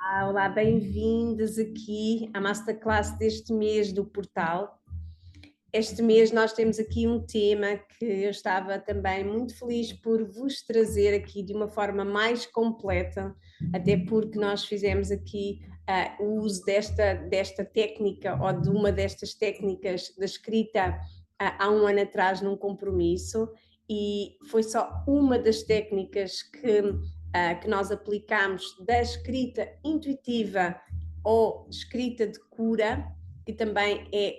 Olá, bem-vindas aqui à Masterclass deste mês do portal. Este mês nós temos aqui um tema que eu estava também muito feliz por vos trazer aqui de uma forma mais completa, até porque nós fizemos aqui o uso desta técnica ou de uma destas técnicas da escrita há um ano atrás num compromisso e foi só uma das técnicas que nós aplicamos da escrita intuitiva ou escrita de cura, que também é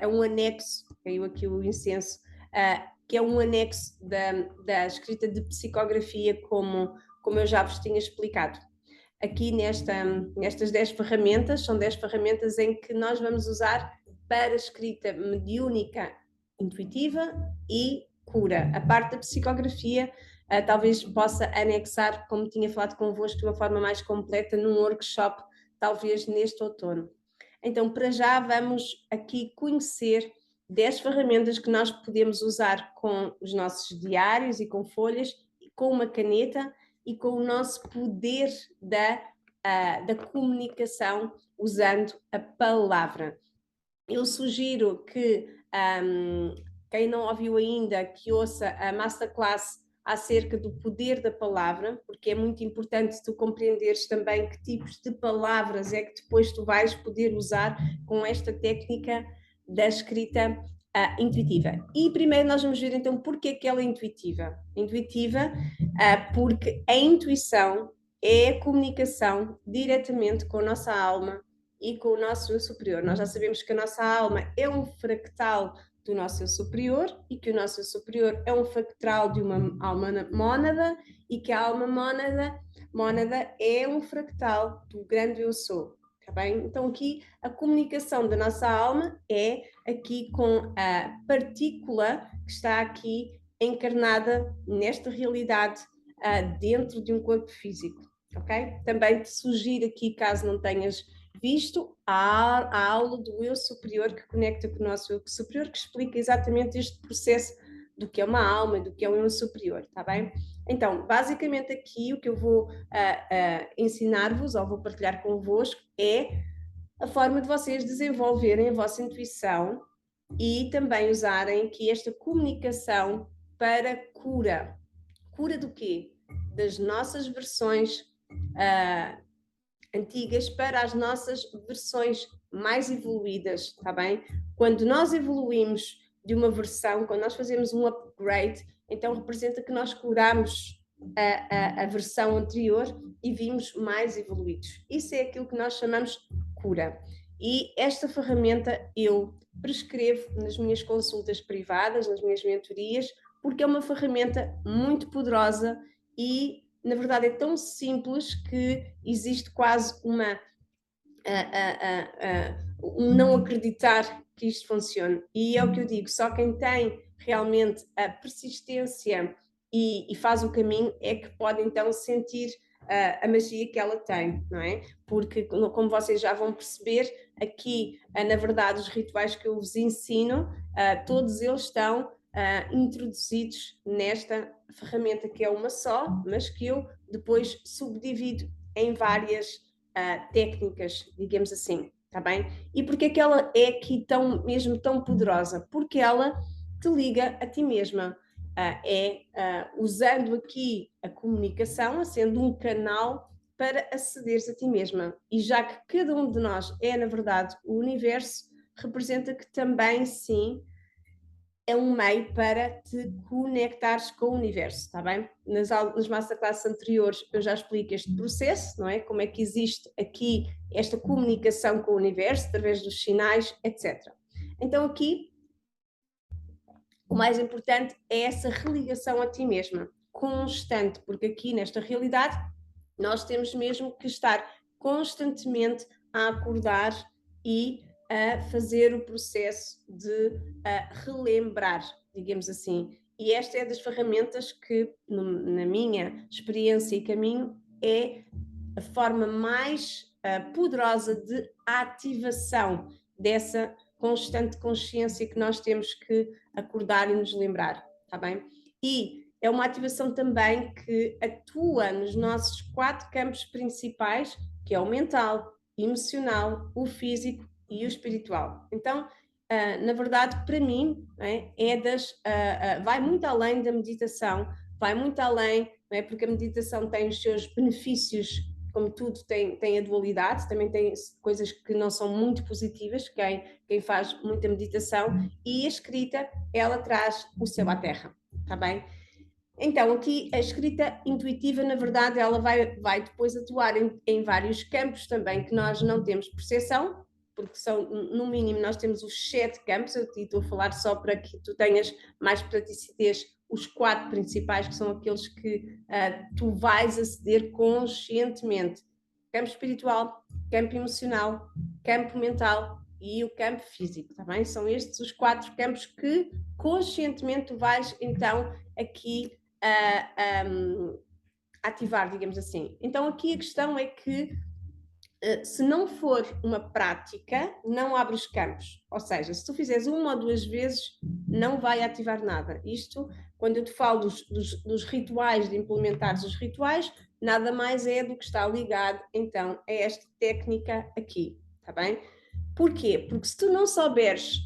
um anexo, caiu aqui o incenso, que é um anexo da escrita de psicografia, como eu já vos tinha explicado. Aqui nestas 10 ferramentas, são 10 ferramentas em que nós vamos usar para escrita mediúnica, intuitiva e cura. A parte da psicografia talvez possa anexar, como tinha falado convosco, de uma forma mais completa num workshop, talvez neste outono. Então, para já, vamos aqui conhecer 10 ferramentas que nós podemos usar com os nossos diários e com folhas, com uma caneta e com o nosso poder da comunicação usando a palavra. Eu sugiro que quem não ouviu ainda, que ouça a Masterclass acerca do poder da palavra, porque é muito importante tu compreenderes também que tipos de palavras é que depois tu vais poder usar com esta técnica da escrita intuitiva. E primeiro nós vamos ver então porque que ela é intuitiva. Intuitiva porque a intuição é a comunicação diretamente com a nossa alma e com o nosso eu superior. Nós já sabemos que a nossa alma é um fractal do nosso eu superior e que o nosso eu superior é um fractal de uma alma mónada e que a alma mónada é um fractal do grande eu sou. Tá bem? Então aqui a comunicação da nossa alma é aqui com a partícula que está aqui encarnada nesta realidade dentro de um corpo físico. Ok? Também te sugiro aqui, caso não tenhas visto, a aula do eu superior que conecta com o nosso eu superior, que explica exatamente este processo do que é uma alma, do que é um eu superior, tá bem? Então, basicamente aqui o que eu vou ensinar-vos, ou vou partilhar convosco, é a forma de vocês desenvolverem a vossa intuição e também usarem aqui esta comunicação para cura. Cura do quê? Das nossas versões antigas para as nossas versões mais evoluídas, tá bem? Quando nós evoluímos de uma versão, quando nós fazemos um upgrade, então representa que nós curamos a versão anterior e vimos mais evoluídos. Isso é aquilo que nós chamamos cura. E esta ferramenta eu prescrevo nas minhas consultas privadas, nas minhas mentorias, porque é uma ferramenta muito poderosa e na verdade é tão simples que existe quase um não acreditar que isto funcione. E é o que eu digo, só quem tem realmente a persistência e faz o caminho é que pode então sentir a magia que ela tem, não é? Porque, como vocês já vão perceber, aqui, na verdade, os rituais que eu vos ensino, todos eles estão introduzidos nesta ferramenta que é uma só, mas que eu depois subdivido em várias técnicas, digamos assim, tá bem? E porque é que ela é aqui mesmo tão poderosa? Porque ela te liga a ti mesma. Usando aqui a comunicação, sendo um canal para acederes a ti mesma. E já que cada um de nós é, na verdade, o universo, representa que também, sim, é um meio para te conectares com o universo, está bem? Nas masterclasses anteriores eu já explico este processo, não é? Como é que existe aqui esta comunicação com o universo, através dos sinais, etc. Então aqui, o mais importante é essa religação a ti mesma, constante, porque aqui nesta realidade nós temos mesmo que estar constantemente a acordar e a fazer o processo de relembrar, digamos assim. E esta é das ferramentas que, na minha experiência e caminho, é a forma mais poderosa de ativação dessa constante consciência que nós temos que acordar e nos lembrar, está bem? E é uma ativação também que atua nos nossos 4 campos principais, que é o mental, emocional, o físico e o espiritual. Então, na verdade, para mim, vai muito além da meditação, vai muito além, não é? Porque a meditação tem os seus benefícios, como tudo tem a dualidade, também tem coisas que não são muito positivas, quem faz muita meditação, e a escrita, ela traz o céu à terra, está bem? Então, aqui a escrita intuitiva, na verdade, ela vai depois atuar em vários campos também que nós não temos percepção, porque são, no mínimo, nós temos os 7 campos, eu estou a falar só para que tu tenhas mais praticidade, os 4 principais, que são aqueles que tu vais aceder conscientemente. Campo espiritual, campo emocional, campo mental e o campo físico, tá bem? São estes os 4 campos que conscientemente tu vais, então, aqui ativar, digamos assim. Então aqui a questão é que se não for uma prática, não abre os campos. Ou seja, se tu fizeres 1 ou 2 vezes, não vai ativar nada. Isto, quando eu te falo dos rituais, de implementares os rituais, nada mais é do que está ligado, então, a esta técnica aqui, está bem? Porquê? Porque se tu não souberes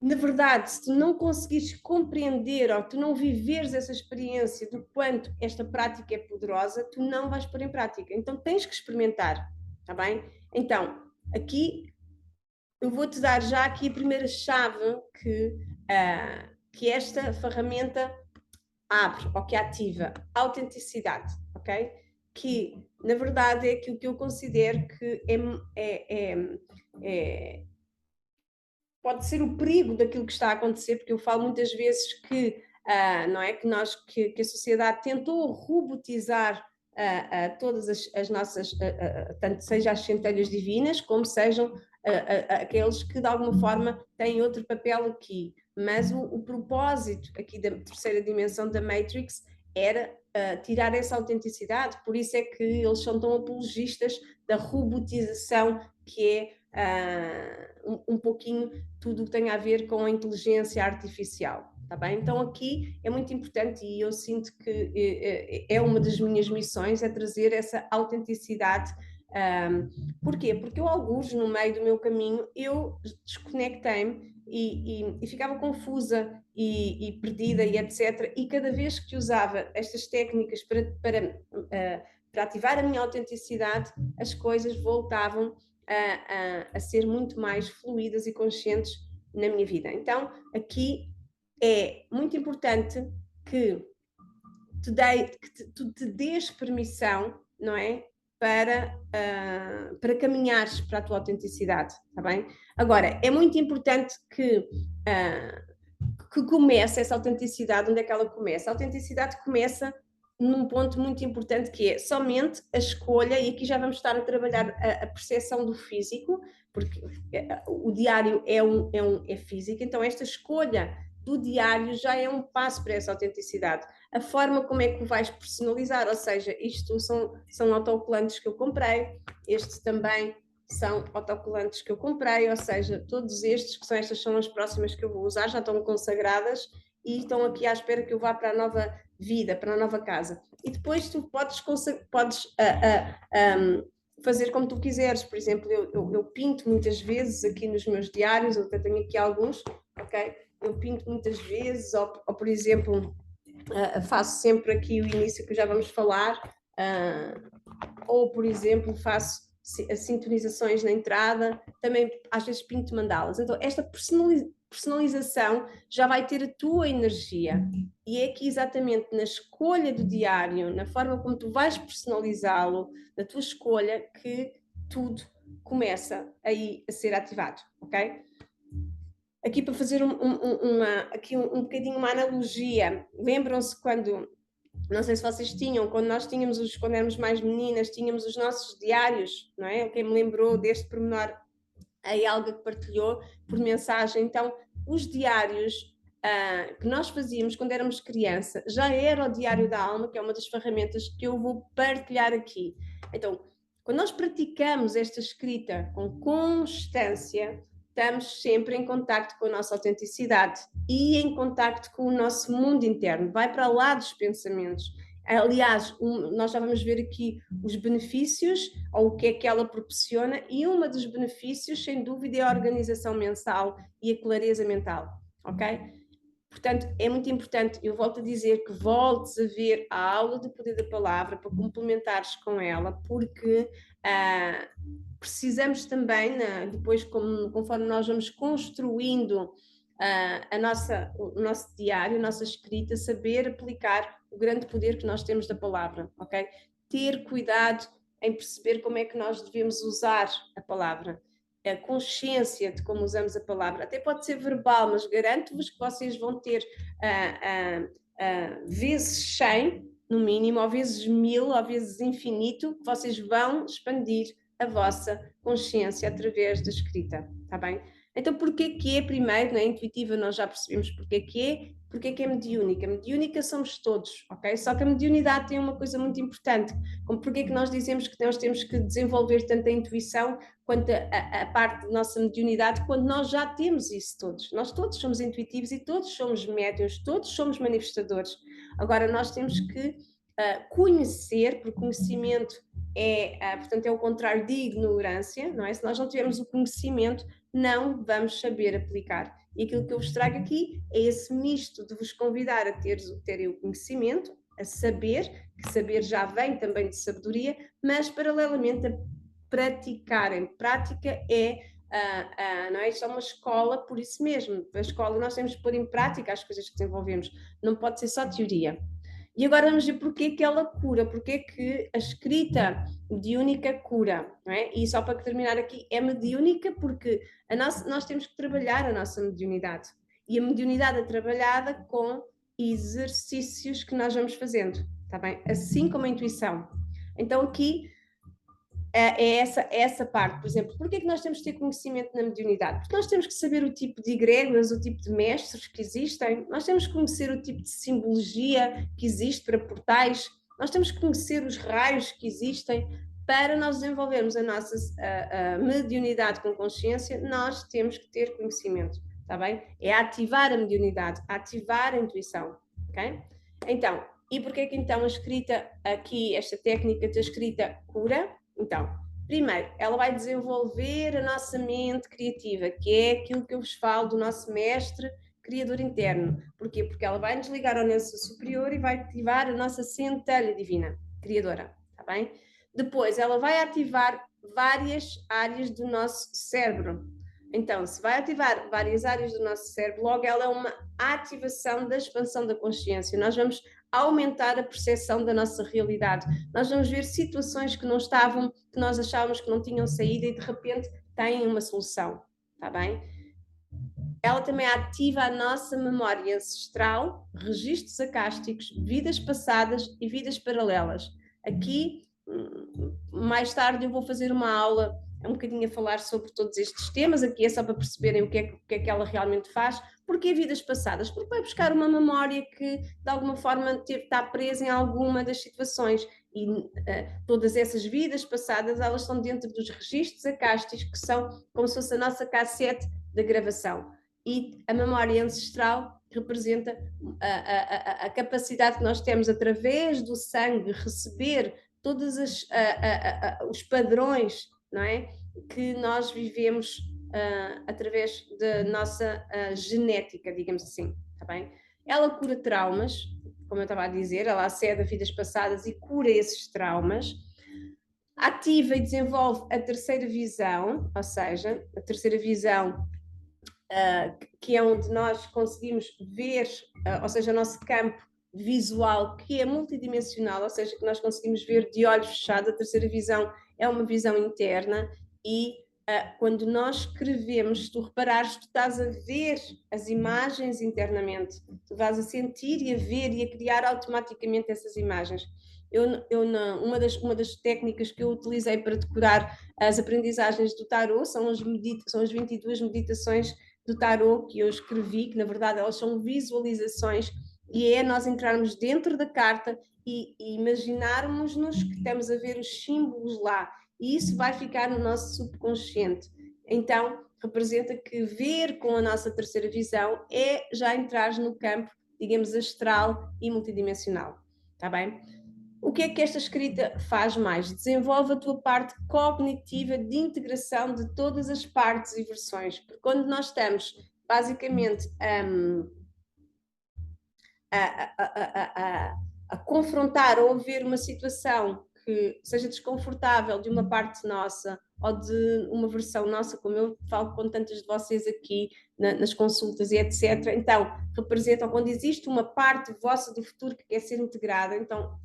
na verdade, se tu não conseguires compreender ou tu não viveres essa experiência do quanto esta prática é poderosa, tu não vais pôr em prática. Então tens que experimentar, está bem? Então, aqui eu vou-te dar já aqui a primeira chave que esta ferramenta abre ou que ativa, a autenticidade, ok? Que, na verdade, é aquilo que eu considero que pode ser o perigo daquilo que está a acontecer, porque eu falo muitas vezes que, não é, que a sociedade tentou robotizar todas as nossas, tanto seja as centelhas divinas, como sejam aqueles que de alguma forma têm outro papel aqui. Mas o propósito aqui da terceira dimensão da Matrix era tirar essa autenticidade, por isso é que eles são tão apologistas da robotização, que é um pouquinho tudo o que tem a ver com a inteligência artificial, tá bem? Então aqui é muito importante e eu sinto que é uma das minhas missões, é trazer essa autenticidade. Porquê? Porque eu, alguns, no meio do meu caminho, eu desconectei-me e ficava confusa e perdida e etc. E cada vez que usava estas técnicas para ativar a minha autenticidade, as coisas voltavam a ser muito mais fluídas e conscientes na minha vida. Então, aqui é muito importante que tu te dês permissão, não é? Para caminhares para a tua autenticidade, está bem? Agora, é muito importante que comece essa autenticidade. Onde é que ela começa? A autenticidade começa num ponto muito importante, que é somente a escolha, e aqui já vamos estar a trabalhar a percepção do físico, porque o diário é físico, então esta escolha do diário já é um passo para essa autenticidade. A forma como é que o vais personalizar, ou seja, isto são autocolantes que eu comprei, este também são autocolantes que eu comprei, ou seja, todos estes, estas são as próximas que eu vou usar, já estão consagradas e estão aqui à espera que eu vá para a nova vida, para a nova casa. E depois tu podes fazer como tu quiseres. Por exemplo, eu pinto muitas vezes aqui nos meus diários, eu até tenho aqui alguns, ok? Eu pinto muitas vezes, ou por exemplo, faço sempre aqui o início que já vamos falar, ou por exemplo, faço as sintonizações na entrada, também às vezes pinto mandalas. Então, esta personalização já vai ter a tua energia, e é aqui exatamente na escolha do diário, na forma como tu vais personalizá-lo, na tua escolha, que tudo começa aí a ser ativado, ok? Aqui para fazer um bocadinho uma analogia, lembram-se quando, não sei se vocês tinham, quando éramos mais meninas, tínhamos os nossos diários, não é? Quem me lembrou deste pormenor, a Helga que partilhou por mensagem. Então, os diários que nós fazíamos quando éramos criança, já era o Diário da Alma, que é uma das ferramentas que eu vou partilhar aqui. Então, quando nós praticamos esta escrita com constância, estamos sempre em contacto com a nossa autenticidade e em contacto com o nosso mundo interno, vai para lá dos pensamentos. Aliás, nós já vamos ver aqui os benefícios, ou o que é que ela proporciona, e um dos benefícios, sem dúvida, é a organização mensal e a clareza mental, ok? Portanto, é muito importante, eu volto a dizer que voltes a ver a aula de Poder da Palavra para complementares com ela, porque precisamos também, depois, conforme nós vamos construindo o nosso diário, a nossa escrita, saber aplicar o grande poder que nós temos da palavra, ok? Ter cuidado em perceber como é que nós devemos usar a palavra, a consciência de como usamos a palavra. Até pode ser verbal, mas garanto-vos que vocês vão ter vezes 100, no mínimo, ou vezes 1000, ou vezes infinito, que vocês vão expandir a vossa consciência através da escrita, está bem? Então, porquê que é, primeiro, na intuitiva nós já percebemos porquê que é mediúnica. Mediúnica somos todos, ok? Só que a mediunidade tem uma coisa muito importante, como porquê que nós dizemos que nós temos que desenvolver tanto a intuição quanto a parte da nossa mediunidade, quando nós já temos isso todos. Nós todos somos intuitivos e todos somos médiuns, todos somos manifestadores. Agora, nós temos que conhecer, porque conhecimento portanto, é o contrário de ignorância, não é? Se nós não tivermos o conhecimento, não vamos saber aplicar. E aquilo que eu vos trago aqui é esse misto de vos convidar a terem o conhecimento, a saber, que saber já vem também de sabedoria, mas paralelamente a praticarem. Prática não é? Isto é uma escola por isso mesmo. A escola nós temos que pôr em prática as coisas que desenvolvemos, não pode ser só teoria. E agora vamos ver porque que ela cura, porque que a escrita mediúnica cura, não é? E só para terminar aqui, é mediúnica porque nós temos que trabalhar a nossa mediunidade. E a mediunidade é trabalhada com exercícios que nós vamos fazendo, está bem? Assim como a intuição. Então aqui é essa parte, por exemplo, porquê é que nós temos que ter conhecimento na mediunidade? Porque nós temos que saber o tipo de egrégoras, o tipo de mestres que existem, nós temos que conhecer o tipo de simbologia que existe para portais, nós temos que conhecer os raios que existem. Para nós desenvolvermos a nossa mediunidade com consciência, nós temos que ter conhecimento, está bem? É ativar a mediunidade, ativar a intuição, ok? Então, e porquê que então a escrita aqui, esta técnica de escrita cura? Então, primeiro, ela vai desenvolver a nossa mente criativa, que é aquilo que eu vos falo do nosso mestre criador interno. Porquê? Porque ela vai nos ligar ao nosso superior e vai ativar a nossa centelha divina, criadora, está bem? Depois, ela vai ativar várias áreas do nosso cérebro. Então, se vai ativar várias áreas do nosso cérebro, logo ela é uma ativação da expansão da consciência. Nós vamos aumentar a percepção da nossa realidade. Nós vamos ver situações que não estavam, que nós achávamos que não tinham saída e de repente têm uma solução, está bem? Ela também ativa a nossa memória ancestral, registros acásticos, vidas passadas e vidas paralelas. Aqui, mais tarde, eu vou fazer uma aula um bocadinho a falar sobre todos estes temas. Aqui é só para perceberem o que é que ela realmente faz. Porquê vidas passadas? Porque vai buscar uma memória que, de alguma forma, está presa em alguma das situações. E todas essas vidas passadas, elas estão dentro dos registros acásticos, que são como se fosse a nossa cassete da gravação. E a memória ancestral representa a capacidade que nós temos, através do sangue, receber todos os padrões, não é? Que nós vivemos através da nossa genética, digamos assim, tá bem? Ela cura traumas, como eu estava a dizer, ela acede a vidas passadas e cura esses traumas, ativa e desenvolve a terceira visão, ou seja, a terceira visão que é onde nós conseguimos ver, ou seja, o nosso campo visual, que é multidimensional, ou seja, que nós conseguimos ver de olhos fechados. A terceira visão é uma visão interna e quando nós escrevemos, se tu reparares, tu estás a ver as imagens internamente, tu vais a sentir e a ver e a criar automaticamente essas imagens. Uma das técnicas que eu utilizei para decorar as aprendizagens do tarot são as 22 meditações do tarot que eu escrevi, que na verdade elas são visualizações, e é nós entrarmos dentro da carta e imaginarmos-nos que estamos a ver os símbolos lá, e isso vai ficar no nosso subconsciente. Então, representa que ver com a nossa terceira visão é já entrar no campo, digamos, astral e multidimensional, está bem? O que é que esta escrita faz mais? Desenvolve a tua parte cognitiva de integração de todas as partes e versões, porque quando nós estamos basicamente a confrontar ou a ver uma situação que seja desconfortável de uma parte nossa ou de uma versão nossa, como eu falo com tantas de vocês aqui nas consultas e etc. Então, representa, ou quando existe uma parte vossa do futuro que quer ser integrada, então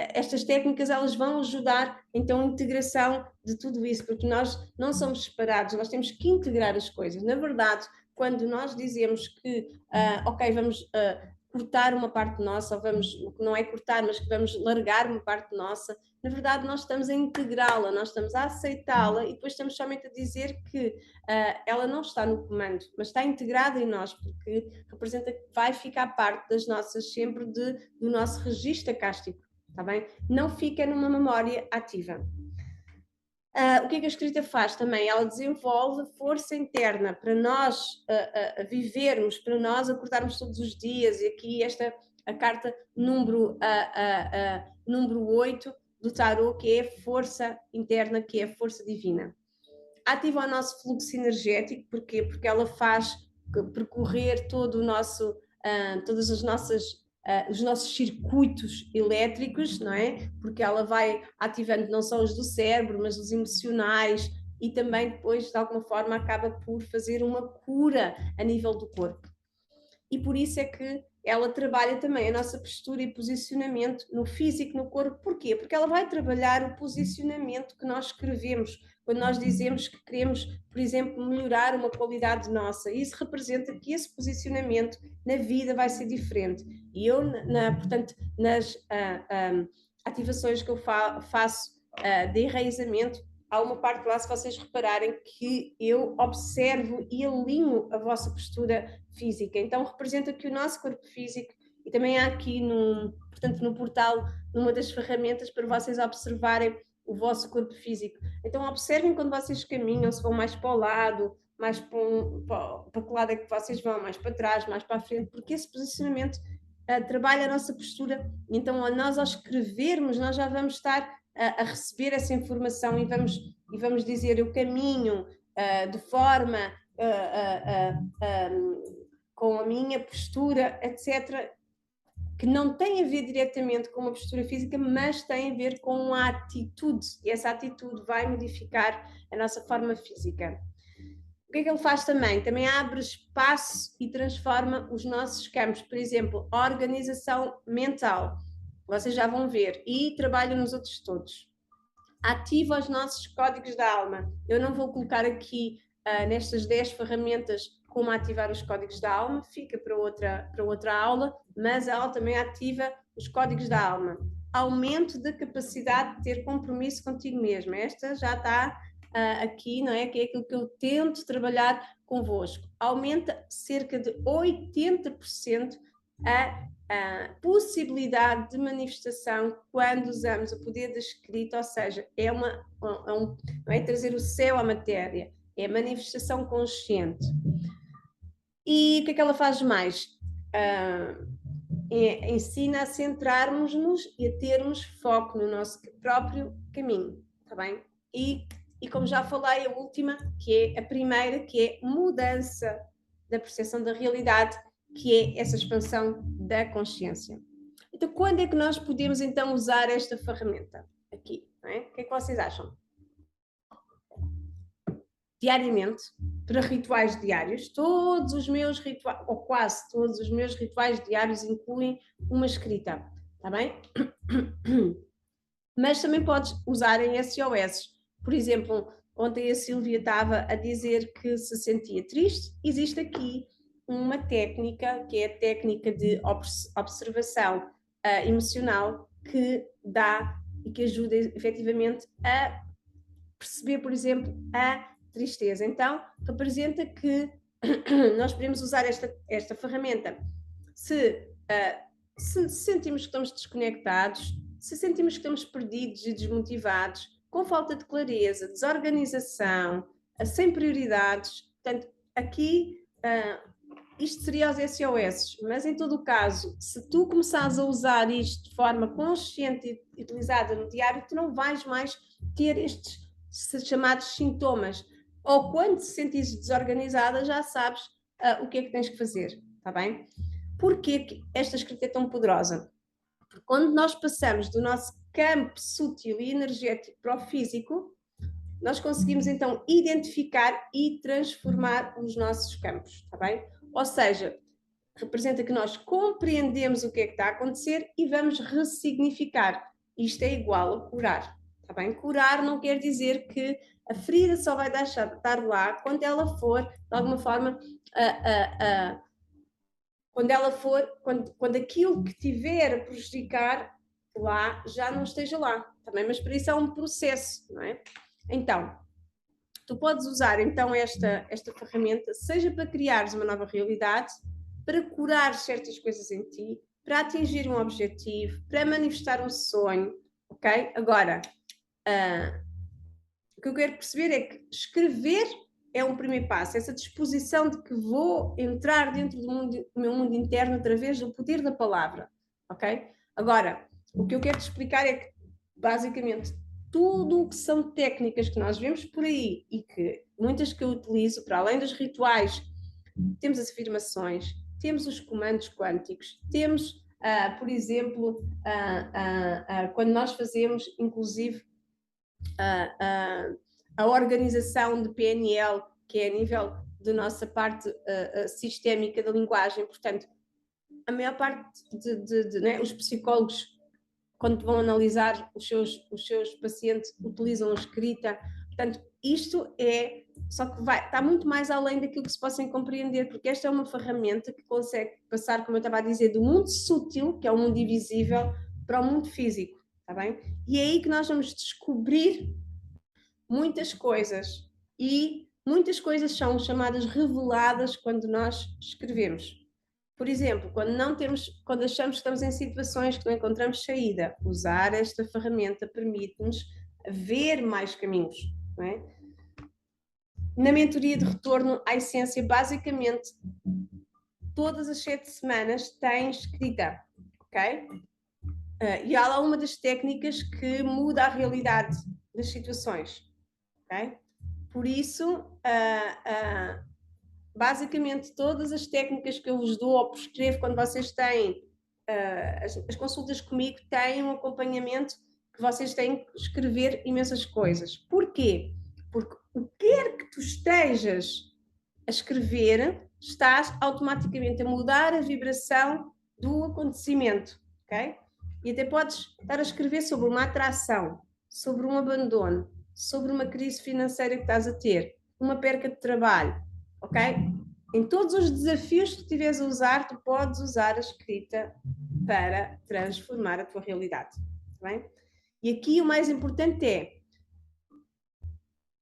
estas técnicas elas vão ajudar então a integração de tudo isso, porque nós não somos separados, nós temos que integrar as coisas. Na verdade, quando nós dizemos que ok, vamos cortar uma parte nossa, ou vamos, não é cortar, mas que vamos largar uma parte nossa, na verdade nós estamos a integrá-la, nós estamos a aceitá-la e depois estamos somente a dizer que ela não está no comando, mas está integrada em nós, porque representa que vai ficar parte das nossas, sempre do nosso registro acástico, está bem? Não fica numa memória ativa. O que é que a escrita faz também? Ela desenvolve força interna para nós vivermos, para nós acordarmos todos os dias, e aqui a carta número 8 do tarot, que é a força interna, que é a força divina. Ativa o nosso fluxo energético, porquê? Porque ela faz percorrer todo o nosso, todas as nossas os nossos circuitos elétricos, não é? Porque ela vai ativando não só os do cérebro, mas os emocionais, e também depois, de alguma forma, acaba por fazer uma cura a nível do corpo. E por isso é que ela trabalha também a nossa postura e posicionamento no físico, no corpo. Porquê? Porque ela vai trabalhar o posicionamento que nós escrevemos. Quando nós dizemos que queremos, por exemplo, melhorar uma qualidade nossa, isso representa que esse posicionamento na vida vai ser diferente. E eu, portanto, nas ativações que eu faço de enraizamento, há uma parte lá, se vocês repararem, que eu observo e alinho a vossa postura física. Então, representa que o nosso corpo físico, e também há aqui, portanto, no portal, numa das ferramentas para vocês observarem o vosso corpo físico. Então, observem quando vocês caminham, se vão mais para o lado, mais para que lado é que vocês vão, mais para trás, mais para a frente, porque esse posicionamento trabalha a nossa postura. Então, nós ao escrevermos, nós já vamos estar a receber essa informação e vamos dizer, eu caminho de forma com a minha postura, etc., que não tem a ver diretamente com uma postura física, mas tem a ver com a atitude, e essa atitude vai modificar a nossa forma física. O que é que ele faz também? Também abre espaço e transforma os nossos campos, por exemplo, a organização mental, vocês já vão ver, e trabalha nos outros todos. Ativa os nossos códigos da alma. Eu não vou colocar aqui nestas 10 ferramentas como ativar os códigos da alma, fica para outra aula, mas ela também ativa os códigos da alma. Aumento da capacidade de ter compromisso contigo mesmo. Esta já está aqui, não é? Que é aquilo que eu tento trabalhar convosco. Aumenta cerca de 80% a possibilidade de manifestação quando usamos o poder da escrita, ou seja, não é trazer o céu à matéria, é a manifestação consciente. E o que é que ela faz mais? Ensina a centrarmos-nos e a termos foco no nosso próprio caminho, está bem? E como já falei, a última, que é a primeira, que é mudança da percepção da realidade, que é essa expansão da consciência. Então, quando é que nós podemos então usar esta ferramenta? Aqui, não é? O que é que vocês acham? Diariamente, para rituais diários. Todos os meus rituais, ou quase todos os meus rituais diários incluem uma escrita, está bem? Mas também podes usar em SOS. Por exemplo, ontem a Silvia estava a dizer que se sentia triste. Existe aqui uma técnica, que é a técnica de observação emocional, que dá e que ajuda efetivamente a perceber, por exemplo, a tristeza. Então, representa que nós podemos usar esta ferramenta se sentimos que estamos desconectados, se sentimos que estamos perdidos e desmotivados, com falta de clareza, desorganização, sem prioridades. Portanto, aqui isto seria os SOS, mas em todo o caso, se tu começares a usar isto de forma consciente e utilizada no diário, tu não vais mais ter estes chamados sintomas. Ou quando te sentires desorganizada, já sabes o que é que tens que fazer, está bem? Porquê que esta escrita é tão poderosa? Porque quando nós passamos do nosso campo sutil e energético para o físico, nós conseguimos então identificar e transformar os nossos campos, está bem? Ou seja, representa que nós compreendemos o que é que está a acontecer e vamos ressignificar. Isto é igual a curar, está bem? Curar não quer dizer que a ferida só vai deixar de estar lá quando ela for, de alguma forma, quando aquilo que tiver a prejudicar lá já não esteja lá, também, mas para isso é um processo, não é? Então, tu podes usar então esta ferramenta, seja para criares uma nova realidade, para curar certas coisas em ti, para atingir um objetivo, para manifestar um sonho, ok? Agora, o que eu quero perceber é que escrever é um primeiro passo, essa disposição de que vou entrar dentro do meu mundo interno através do poder da palavra, ok? Agora, o que eu quero te explicar é que, basicamente, tudo o que são técnicas que nós vemos por aí e que muitas que eu utilizo, para além dos rituais, temos as afirmações, temos os comandos quânticos, temos, por exemplo, quando nós fazemos, inclusive, a organização de PNL, que é a nível da nossa parte sistémica da linguagem. Portanto, a maior parte né, os psicólogos, quando vão analisar os seus pacientes, utilizam a escrita. Portanto, isto é, só que está muito mais além daquilo que se possam compreender, porque esta é uma ferramenta que consegue passar, como eu estava a dizer, do mundo sutil, que é o mundo invisível, para o mundo físico, está bem? E é aí que nós vamos descobrir muitas coisas, e muitas coisas são chamadas reveladas quando nós escrevemos. Por exemplo, quando achamos que estamos em situações que não encontramos saída, usar esta ferramenta permite-nos ver mais caminhos, não é? Na mentoria de retorno à essência, basicamente, todas as 7 semanas tem escrita, ok? E há lá uma das técnicas que muda a realidade das situações, ok? Por isso, basicamente, todas as técnicas que eu vos dou ou prescrevo quando vocês têm as consultas comigo, têm um acompanhamento que vocês têm que escrever imensas coisas. Porquê? Porque o que quer que tu estejas a escrever, estás automaticamente a mudar a vibração do acontecimento, ok? E até podes estar a escrever sobre uma atração, sobre um abandono, sobre uma crise financeira que estás a ter, uma perca de trabalho, ok? Em todos os desafios que tiveres a usar, tu podes usar a escrita para transformar a tua realidade, tá bem? E aqui o mais importante é,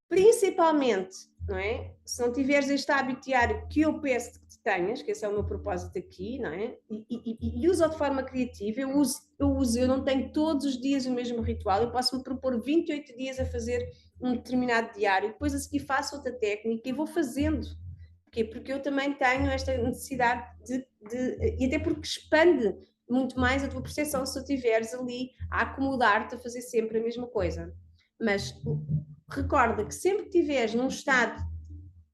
principalmente, não é? Se não tiveres este hábito diário que eu peço que tenhas, que esse é o meu propósito aqui, não é? E usa de forma criativa, eu não tenho todos os dias o mesmo ritual, eu posso me propor 28 dias a fazer um determinado diário, depois a seguir faço outra técnica e vou fazendo. Porquê? Porque eu também tenho esta necessidade e até porque expande muito mais a tua percepção se tu estiveres ali a acomodar-te a fazer sempre a mesma coisa. Mas recorda que sempre que estiveres num estado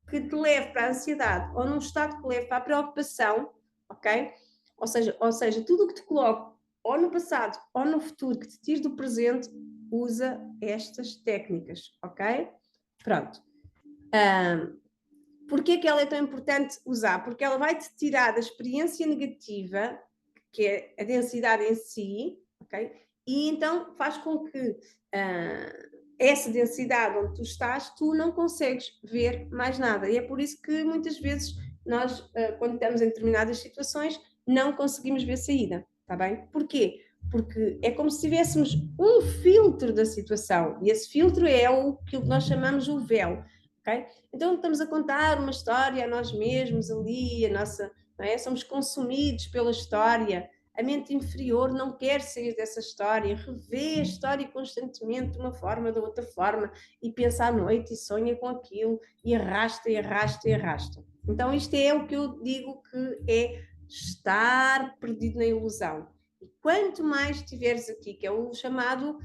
que te leve para a ansiedade ou num estado que te leve para a preocupação, ok? Ou seja, tudo o que te coloque ou no passado ou no futuro que te tire do presente, usa estas técnicas, ok? Pronto. Porquê que ela é tão importante usar? Porque ela vai te tirar da experiência negativa, que é a densidade em si, ok? E então faz com que essa densidade onde tu estás, tu não consegues ver mais nada. E é por isso que muitas vezes nós, quando estamos em determinadas situações, não conseguimos ver saída, está bem? Porquê? Porque é como se tivéssemos um filtro da situação, e esse filtro é o que nós chamamos o véu. Okay? Então estamos a contar uma história a nós mesmos ali, a nossa, não é? Somos consumidos pela história A mente inferior não quer sair dessa história, revê a história constantemente de uma forma, de outra forma, e pensa à noite e sonha com aquilo, e arrasta, e arrasta, e arrasta. Então isto é o que eu digo que é estar perdido na ilusão. E quanto mais estiveres aqui, que é o chamado,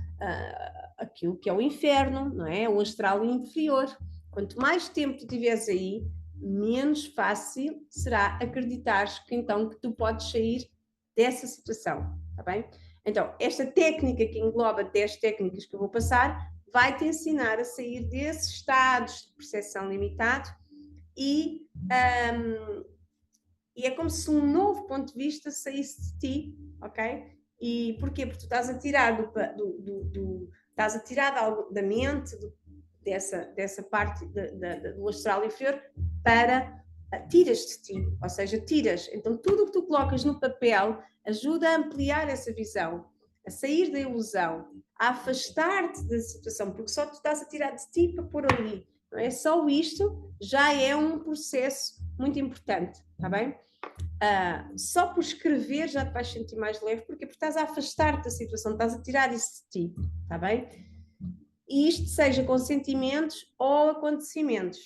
aquilo que é o inferno, não é? O astral inferior. Quanto mais tempo tu estiveres aí, menos fácil será acreditares que então que tu podes sair dessa situação, tá bem? Então, esta técnica que engloba 10 técnicas que eu vou passar, vai-te ensinar a sair desses estados de percepção limitado e é como se um novo ponto de vista saísse de ti, ok? E porquê? Porque tu estás a tirar estás a tirar da mente, dessa parte do astral inferior para tiras de ti, ou seja, tiras. Então tudo o que tu colocas no papel ajuda a ampliar essa visão, a sair da ilusão, a afastar-te da situação, porque só tu estás a tirar de ti para pôr ali. Não é? Só isto já é um processo muito importante, está bem? Só por escrever já te vais sentir mais leve, porque estás a afastar-te da situação, estás a tirar isso de ti, está bem? E isto seja com sentimentos ou acontecimentos,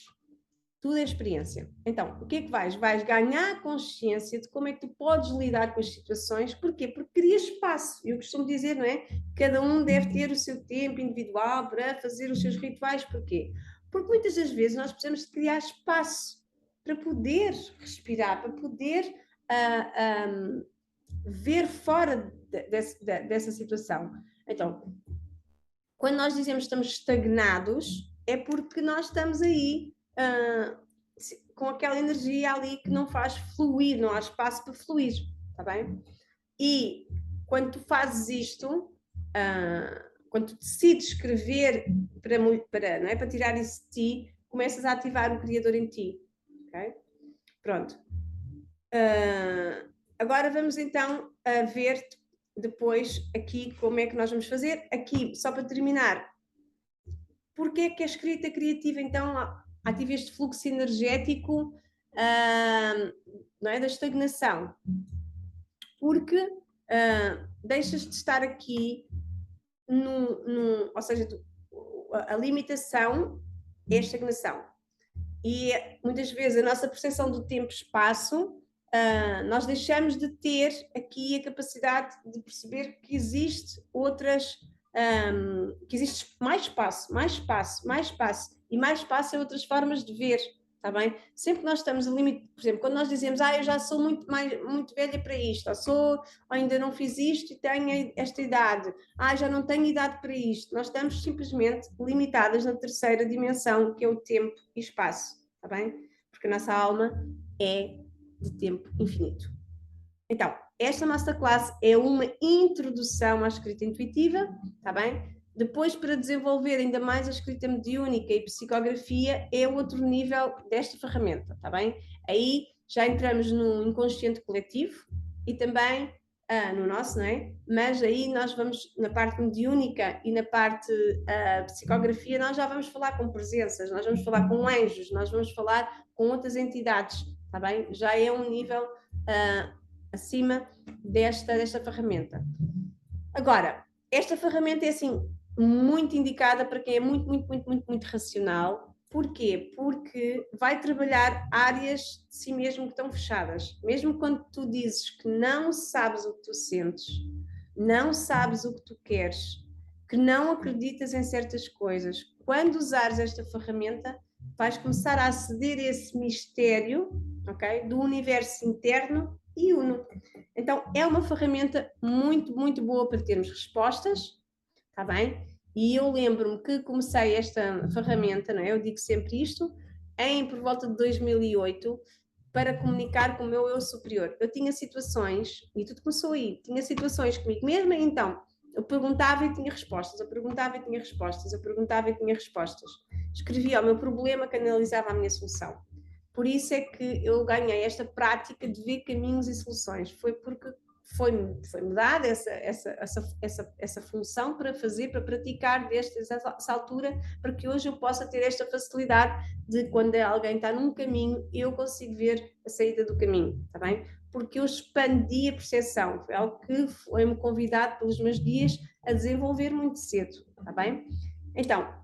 tudo é experiência. Então, o que é que vais? Vais ganhar consciência de como é que tu podes lidar com as situações. Porquê? Porque crias espaço. Eu costumo dizer, não é? Cada um deve ter o seu tempo individual para fazer os seus rituais. Porquê? Porque muitas das vezes nós precisamos de criar espaço para poder respirar, para poder ver fora dessa situação. Então, quando nós dizemos que estamos estagnados, é porque nós estamos aí com aquela energia ali que não faz fluir, não há espaço para fluir, está bem? E quando tu fazes isto, quando tu decides escrever não é, para tirar isso de ti, começas a ativar o Criador em ti, ok? Pronto. Agora vamos então ver depois aqui como é que nós vamos fazer. Aqui, só para terminar, porque é que a escrita criativa então ativa este fluxo energético não é, da estagnação? Porque deixas de estar aqui ou seja, a limitação é a estagnação. E muitas vezes a nossa percepção do tempo e espaço, nós deixamos de ter aqui a capacidade de perceber que existe que existe mais espaço, mais espaço, mais espaço, e mais espaço em outras formas de ver, está bem? Sempre que nós estamos a limite, por exemplo, quando nós dizemos, eu já sou muito velha para isto, ou ainda não fiz isto e tenho esta idade, já não tenho idade para isto, nós estamos simplesmente limitadas na terceira dimensão, que é o tempo e espaço, está bem? Porque a nossa alma é de tempo infinito. Então, esta masterclass é uma introdução à escrita intuitiva, está bem? Depois, para desenvolver ainda mais a escrita mediúnica e psicografia, é outro nível desta ferramenta, está bem? Aí já entramos no inconsciente coletivo e também no nosso, não é? Mas aí nós vamos, na parte mediúnica e na parte psicografia, nós já vamos falar com presenças, nós vamos falar com anjos, nós vamos falar com outras entidades, está bem? Já é um nível acima desta ferramenta. Agora, esta ferramenta é assim muito indicada para quem é muito racional. Porquê? Porque vai trabalhar áreas de si mesmo que estão fechadas. Mesmo quando tu dizes que não sabes o que tu sentes, não sabes o que tu queres, que não acreditas em certas coisas, quando usares esta ferramenta, vais começar a aceder a esse mistério, ok? Do universo interno e uno. Então, é uma ferramenta muito boa para termos respostas, está bem? E eu lembro-me que comecei esta ferramenta, não é? Eu digo sempre isto, por volta de 2008, para comunicar com o meu eu superior. Eu tinha situações, e tudo começou aí, tinha situações comigo mesma, então eu perguntava e tinha respostas, eu perguntava e tinha respostas, eu perguntava e tinha respostas. Escrevia o meu problema, canalizava a minha solução. Por isso é que eu ganhei esta prática de ver caminhos e soluções. Foi porque foi-me dada essa função para fazer, para praticar desde essa altura, para que hoje eu possa ter esta facilidade de, quando alguém está num caminho, eu consigo ver a saída do caminho, está bem? porque eu expandi a percepção. Foi algo que foi-me convidado pelos meus guias a desenvolver muito cedo, está bem? Então,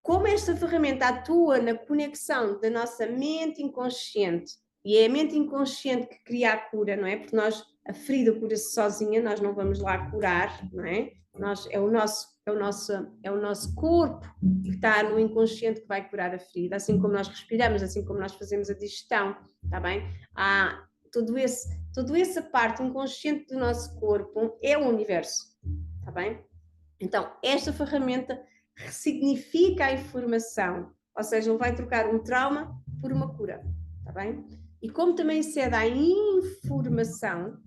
como esta ferramenta atua na conexão da nossa mente inconsciente, e é a mente inconsciente que cria a cura, não é? Porque a ferida cura-se sozinha, nós não vamos lá curar, não é? É o nosso corpo que está no inconsciente que vai curar a ferida, assim como nós respiramos, assim como nós fazemos a digestão, está bem? Há toda essa parte inconsciente do nosso corpo é o universo, está bem? Então, esta ferramenta ressignifica a informação, ou seja, ele vai trocar um trauma por uma cura, está bem? E como também cede à informação,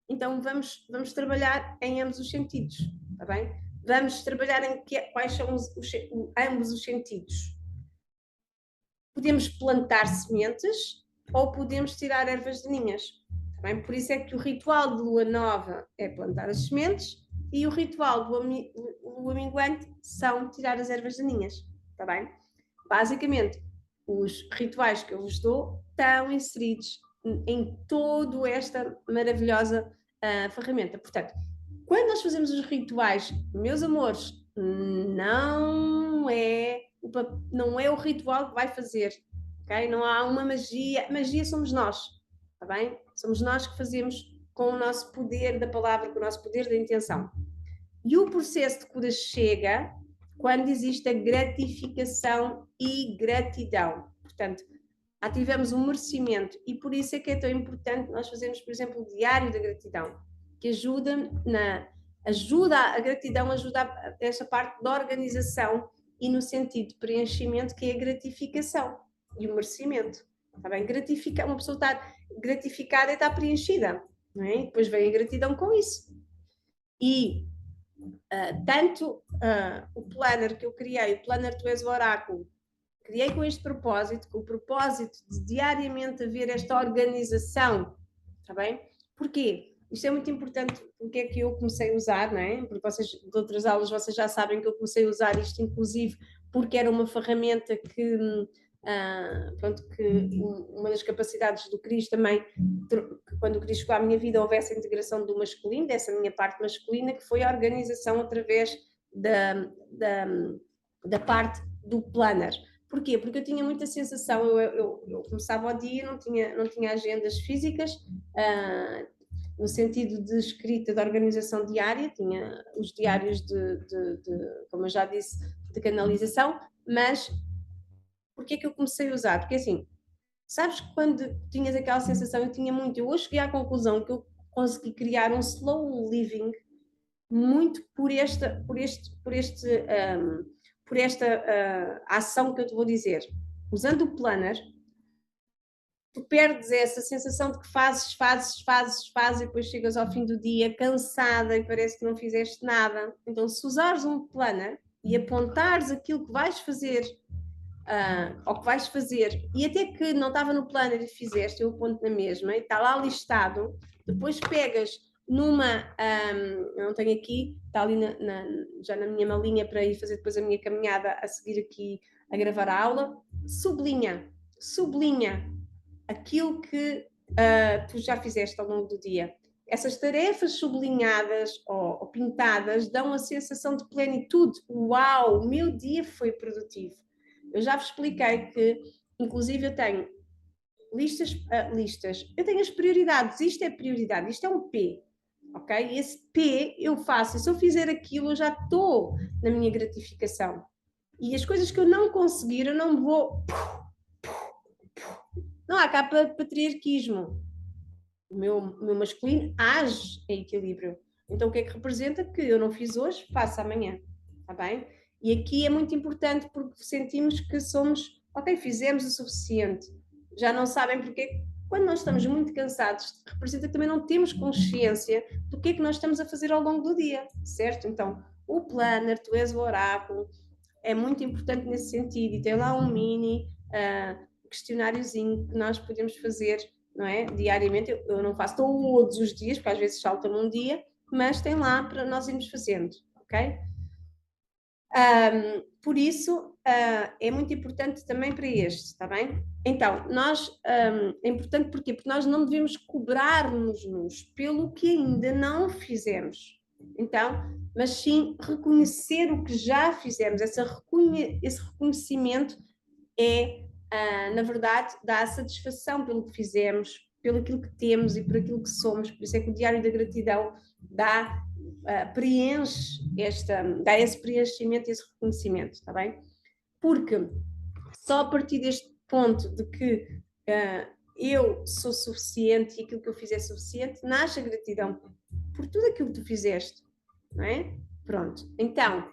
então vamos trabalhar em ambos os sentidos, está bem? Vamos trabalhar em quais são ambos os sentidos. Podemos plantar sementes ou podemos tirar ervas daninhas, está bem? Por isso é que o ritual de lua nova é plantar as sementes e o ritual do lua minguante são tirar as ervas daninhas, está bem? Basicamente, os rituais que eu vos dou estão inseridos em toda esta maravilhosa ferramenta. Portanto, quando nós fazemos os rituais, meus amores, não é o ritual que vai fazer, ok? Não há uma magia, magia somos nós, está bem? Somos nós que fazemos com o nosso poder da palavra, com o nosso poder da intenção. E o processo de cura chega quando existe a gratificação e gratidão. Portanto, ativamos o merecimento e por isso é que é tão importante nós fazermos, por exemplo, o diário da gratidão, que a gratidão ajuda esta parte da organização e no sentido de preenchimento, que é a gratificação e o merecimento. Está bem? Uma pessoa está gratificada e está preenchida, não é? E depois vem a gratidão com isso. E tanto o planner que eu criei, o planner Tu És o Oráculo, criei com este propósito, com o propósito de diariamente haver esta organização, está bem? Porquê? Isto é muito importante, porque é que eu comecei a usar, não é? Porque vocês, de outras aulas, vocês já sabem que eu comecei a usar isto, inclusive, porque era uma ferramenta que, uma das capacidades do Cris também, quando o Cris chegou à minha vida, houvesse a integração do masculino, dessa minha parte masculina, que foi a organização através da parte do planner. Porquê? Porque eu tinha muita sensação, eu começava o dia, não tinha agendas físicas, no sentido de escrita, de organização diária, tinha os diários como eu já disse, de canalização, mas porquê que eu comecei a usar? Porque assim, sabes que quando tinhas aquela sensação, eu hoje cheguei à conclusão que eu consegui criar um slow living muito por esta ação que eu te vou dizer. Usando o planner, tu perdes essa sensação de que fazes e depois chegas ao fim do dia cansada e parece que não fizeste nada. Então, se usares um planner e apontares aquilo que vais fazer, ou que vais fazer, e até que não estava no planner e fizeste, eu aponto na mesma, e está lá listado, depois pegas numa, eu não tenho aqui, está ali já na minha malinha para ir fazer depois a minha caminhada a seguir aqui a gravar a aula, sublinha aquilo que tu já fizeste ao longo do dia. Essas tarefas sublinhadas ou pintadas dão a sensação de plenitude. Uau, o meu dia foi produtivo. Eu já vos expliquei que, inclusive, eu tenho listas. Eu tenho as prioridades. Isto é prioridade, isto é um P. Ok? E esse P eu faço. E se eu fizer aquilo, eu já estou na minha gratificação. E as coisas que eu não conseguir, eu não vou. Não há cá patriarquismo. O meu masculino age em equilíbrio. Então o que é que representa? Que eu não fiz hoje, faço amanhã. Está bem? E aqui é muito importante porque sentimos que somos, ok, fizemos o suficiente. Já não sabem porque, quando nós estamos muito cansados, representa que também não temos consciência do que é que nós estamos a fazer ao longo do dia, certo? Então, o planner, Tu És o Oráculo, é muito importante nesse sentido. E tem lá um mini questionáriozinho que nós podemos fazer, não é? Diariamente. Eu não faço todos os dias, porque às vezes salta-me um dia, mas tem lá para nós irmos fazendo, ok? Por isso, é muito importante também para este, está bem? Então, é importante porquê? Porque nós não devemos cobrar-nos pelo que ainda não fizemos. Então, mas sim reconhecer o que já fizemos. Esse reconhecimento na verdade, dá satisfação pelo que fizemos, pelo aquilo que temos e por aquilo que somos. Por isso é que o Diário da Gratidão preenche dá esse preenchimento e esse reconhecimento, está bem? Porque só a partir deste ponto de que eu sou suficiente e aquilo que eu fiz é suficiente, nasce a gratidão por tudo aquilo que tu fizeste, não é? Pronto, então,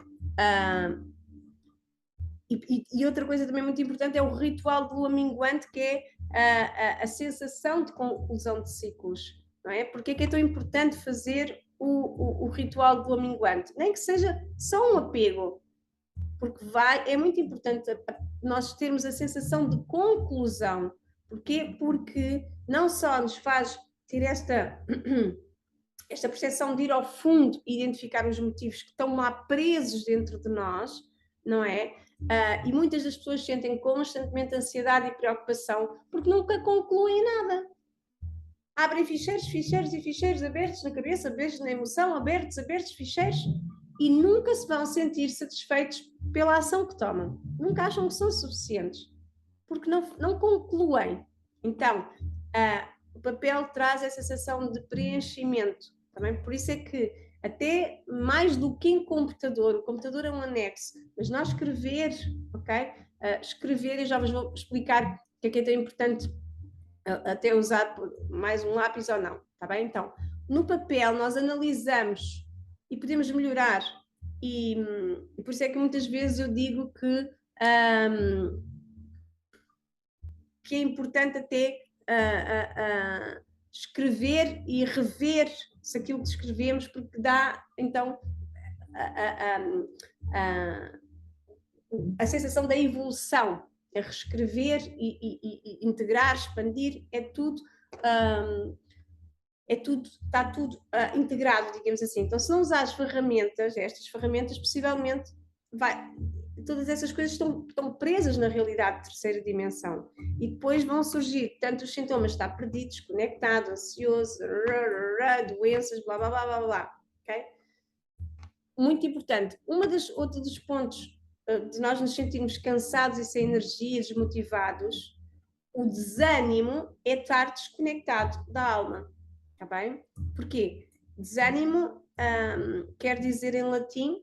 e outra coisa também muito importante é o ritual de lua minguante, que é a sensação de conclusão de ciclos, não é? Porque é que é tão importante fazer o ritual de lua minguante? Nem que seja só um apego, porque é muito importante nós termos a sensação de conclusão. Porquê? Porque não só nos faz ter esta percepção de ir ao fundo e identificar os motivos que estão lá presos dentro de nós, não é? E muitas das pessoas sentem constantemente ansiedade e preocupação porque nunca concluem nada. Abrem ficheiros e ficheiros abertos na cabeça, abertos na emoção, abertos, ficheiros, e nunca se vão sentir satisfeitos pela ação que tomam. Nunca acham que são suficientes, porque não concluem. Então, o papel traz essa sensação de preenchimento. Também por isso é que, até mais do que em computador, o computador é um anexo, mas nós escrever, ok? Escrever, eu já vos vou explicar o que é tão importante até usar mais um lápis ou não, tá bem? Então, no papel nós analisamos e podemos melhorar, e por isso é que muitas vezes eu digo que é importante até escrever e rever se aquilo que escrevemos, porque dá então a sensação da evolução, é reescrever e integrar, expandir, está tudo integrado, digamos assim. Então, se não usar estas ferramentas, possivelmente todas essas coisas estão presas na realidade de terceira dimensão. E depois vão surgir tanto os sintomas de estar perdido, desconectado, ansioso, doenças, blá, blá, blá, blá, blá. Okay? Muito importante. Outro dos pontos de nós nos sentirmos cansados e sem energia, desmotivados, o desânimo é estar desconectado da alma. Está bem? Porquê? Desânimo quer dizer em latim,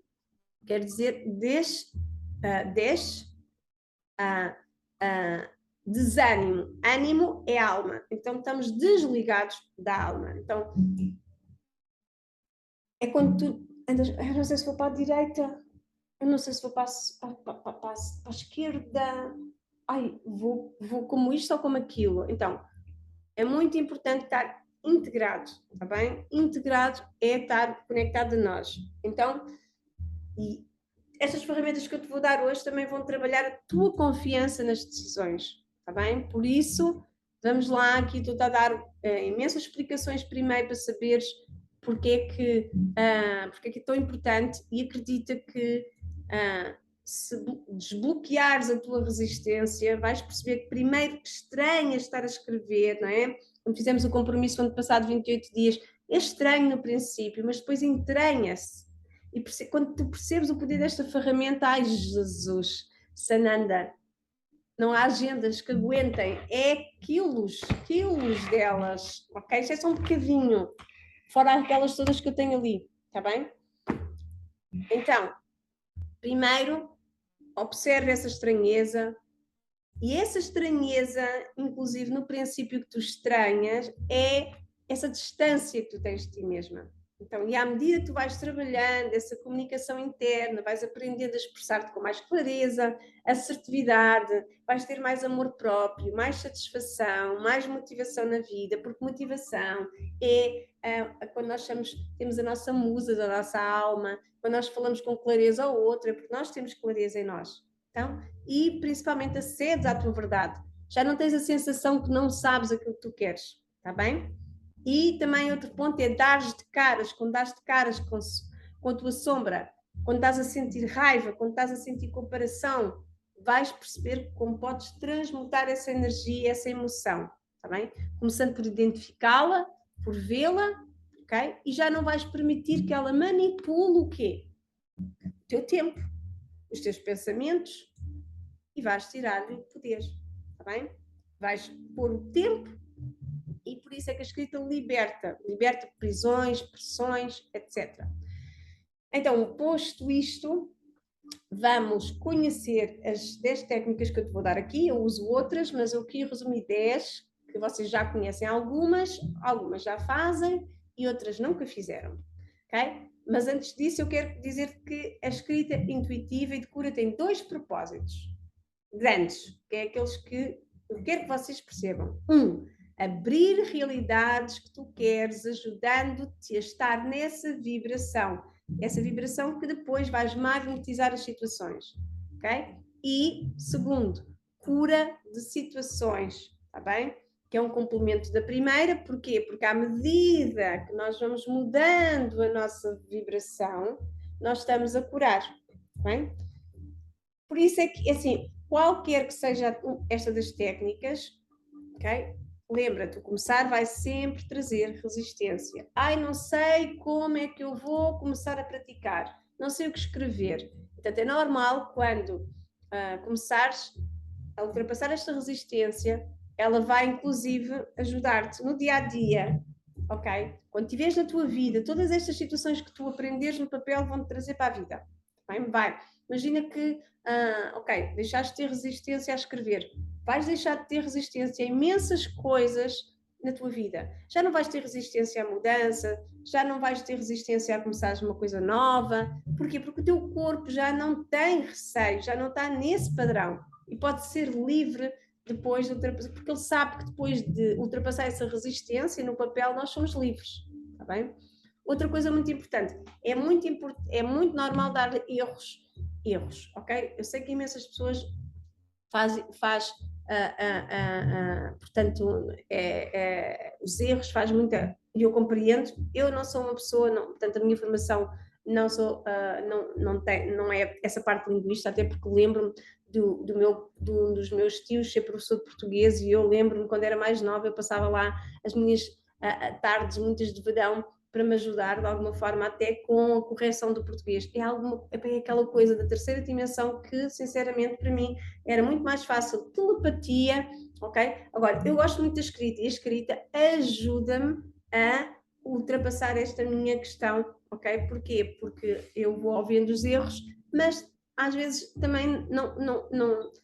quer dizer desânimo. Ânimo é alma. Então estamos desligados da alma. Então é quando tu andas, eu não sei se vou para a direita, eu não sei se vou para a esquerda, vou como isto ou como aquilo. Então é muito importante estar integrado, está bem? Integrado é estar conectado a nós. Então, e estas ferramentas que eu te vou dar hoje também vão trabalhar a tua confiança nas decisões, está bem? Por isso, vamos lá, aqui estou a dar imensas explicações primeiro para saberes porque é que é tão importante, e acredita que se desbloqueares a tua resistência, vais perceber que primeiro estranhas estar a escrever, não é? Quando fizemos o compromisso ano passado, 28 dias, é estranho no princípio, mas depois entranha-se. E quando tu percebes o poder desta ferramenta, ai Jesus, Sananda, não há agendas que aguentem, é quilos delas, ok? Isto é só um bocadinho, fora aquelas todas que eu tenho ali, está bem? Então, primeiro, observe essa estranheza, e essa estranheza, inclusive no princípio que tu estranhas, é essa distância que tu tens de ti mesma. Então, e à medida que tu vais trabalhando essa comunicação interna, vais aprendendo a expressar-te com mais clareza, assertividade, vais ter mais amor próprio, mais satisfação, mais motivação na vida, porque motivação é quando nós temos a nossa musa, da nossa alma, quando nós falamos com clareza ao outro, é porque nós temos clareza em nós. Então, e principalmente acedes à tua verdade. Já não tens a sensação que não sabes aquilo que tu queres, está bem? E também outro ponto é dares de caras, quando dares de caras com a tua sombra, quando estás a sentir raiva, quando estás a sentir comparação, vais perceber como podes transmutar essa energia, essa emoção, está bem? Começando por identificá-la, por vê-la, ok? E já não vais permitir que ela manipule o quê? O teu tempo, os teus pensamentos, e vais tirar-lhe o poder, está bem? Vais pôr o tempo, e por isso é que a escrita liberta prisões, pressões, etc. Então, posto isto, vamos conhecer as 10 técnicas que eu te vou dar aqui. Eu uso outras, mas eu aqui resumi 10, que vocês já conhecem algumas já fazem e outras nunca fizeram, ok? Mas antes disso eu quero dizer que a escrita intuitiva e de cura tem 2 propósitos grandes, que é aqueles que eu quero que vocês percebam. 1, abrir realidades que tu queres, ajudando-te a estar nessa vibração. Essa vibração que depois vais magnetizar as situações, ok? E, segundo, cura de situações, está bem? Que é um complemento da primeira, porquê? Porque à medida que nós vamos mudando a nossa vibração, nós estamos a curar, está bem? Por isso é que, assim, qualquer que seja esta das técnicas, ok? Lembra-te, o começar vai sempre trazer resistência. Ai, não sei como é que eu vou começar a praticar, não sei o que escrever. Portanto, é normal quando começares a ultrapassar esta resistência, ela vai inclusive ajudar-te no dia a dia, ok? Quando tiveres na tua vida, todas estas situações que tu aprenderes no papel vão-te trazer para a vida. Vai. Imagina que, ok, deixaste de ter resistência a escrever. Vais deixar de ter resistência a imensas coisas na tua vida. Já não vais ter resistência à mudança, já não vais ter resistência a começares uma coisa nova. Porquê? Porque o teu corpo já não tem receio, já não está nesse padrão. E pode ser livre depois de ultrapassar, porque ele sabe que depois de ultrapassar essa resistência no papel nós somos livres, está bem? Outra coisa muito importante, é muito normal dar erros, ok? Eu sei que imensas pessoas portanto, os erros faz muita, e eu compreendo, eu não sou uma pessoa, não, portanto a minha formação não sou, não é essa parte linguista, até porque lembro-me de um dos meus tios ser professor de português e eu lembro-me quando era mais nova, eu passava lá as minhas tardes, muitas de verão, para me ajudar de alguma forma até com a correção do português. É aquela coisa da terceira dimensão que, sinceramente, para mim era muito mais fácil. Telepatia, ok? Agora, eu gosto muito da escrita e a escrita ajuda-me a ultrapassar esta minha questão, ok? Porquê? Porque eu vou ouvindo os erros, mas às vezes também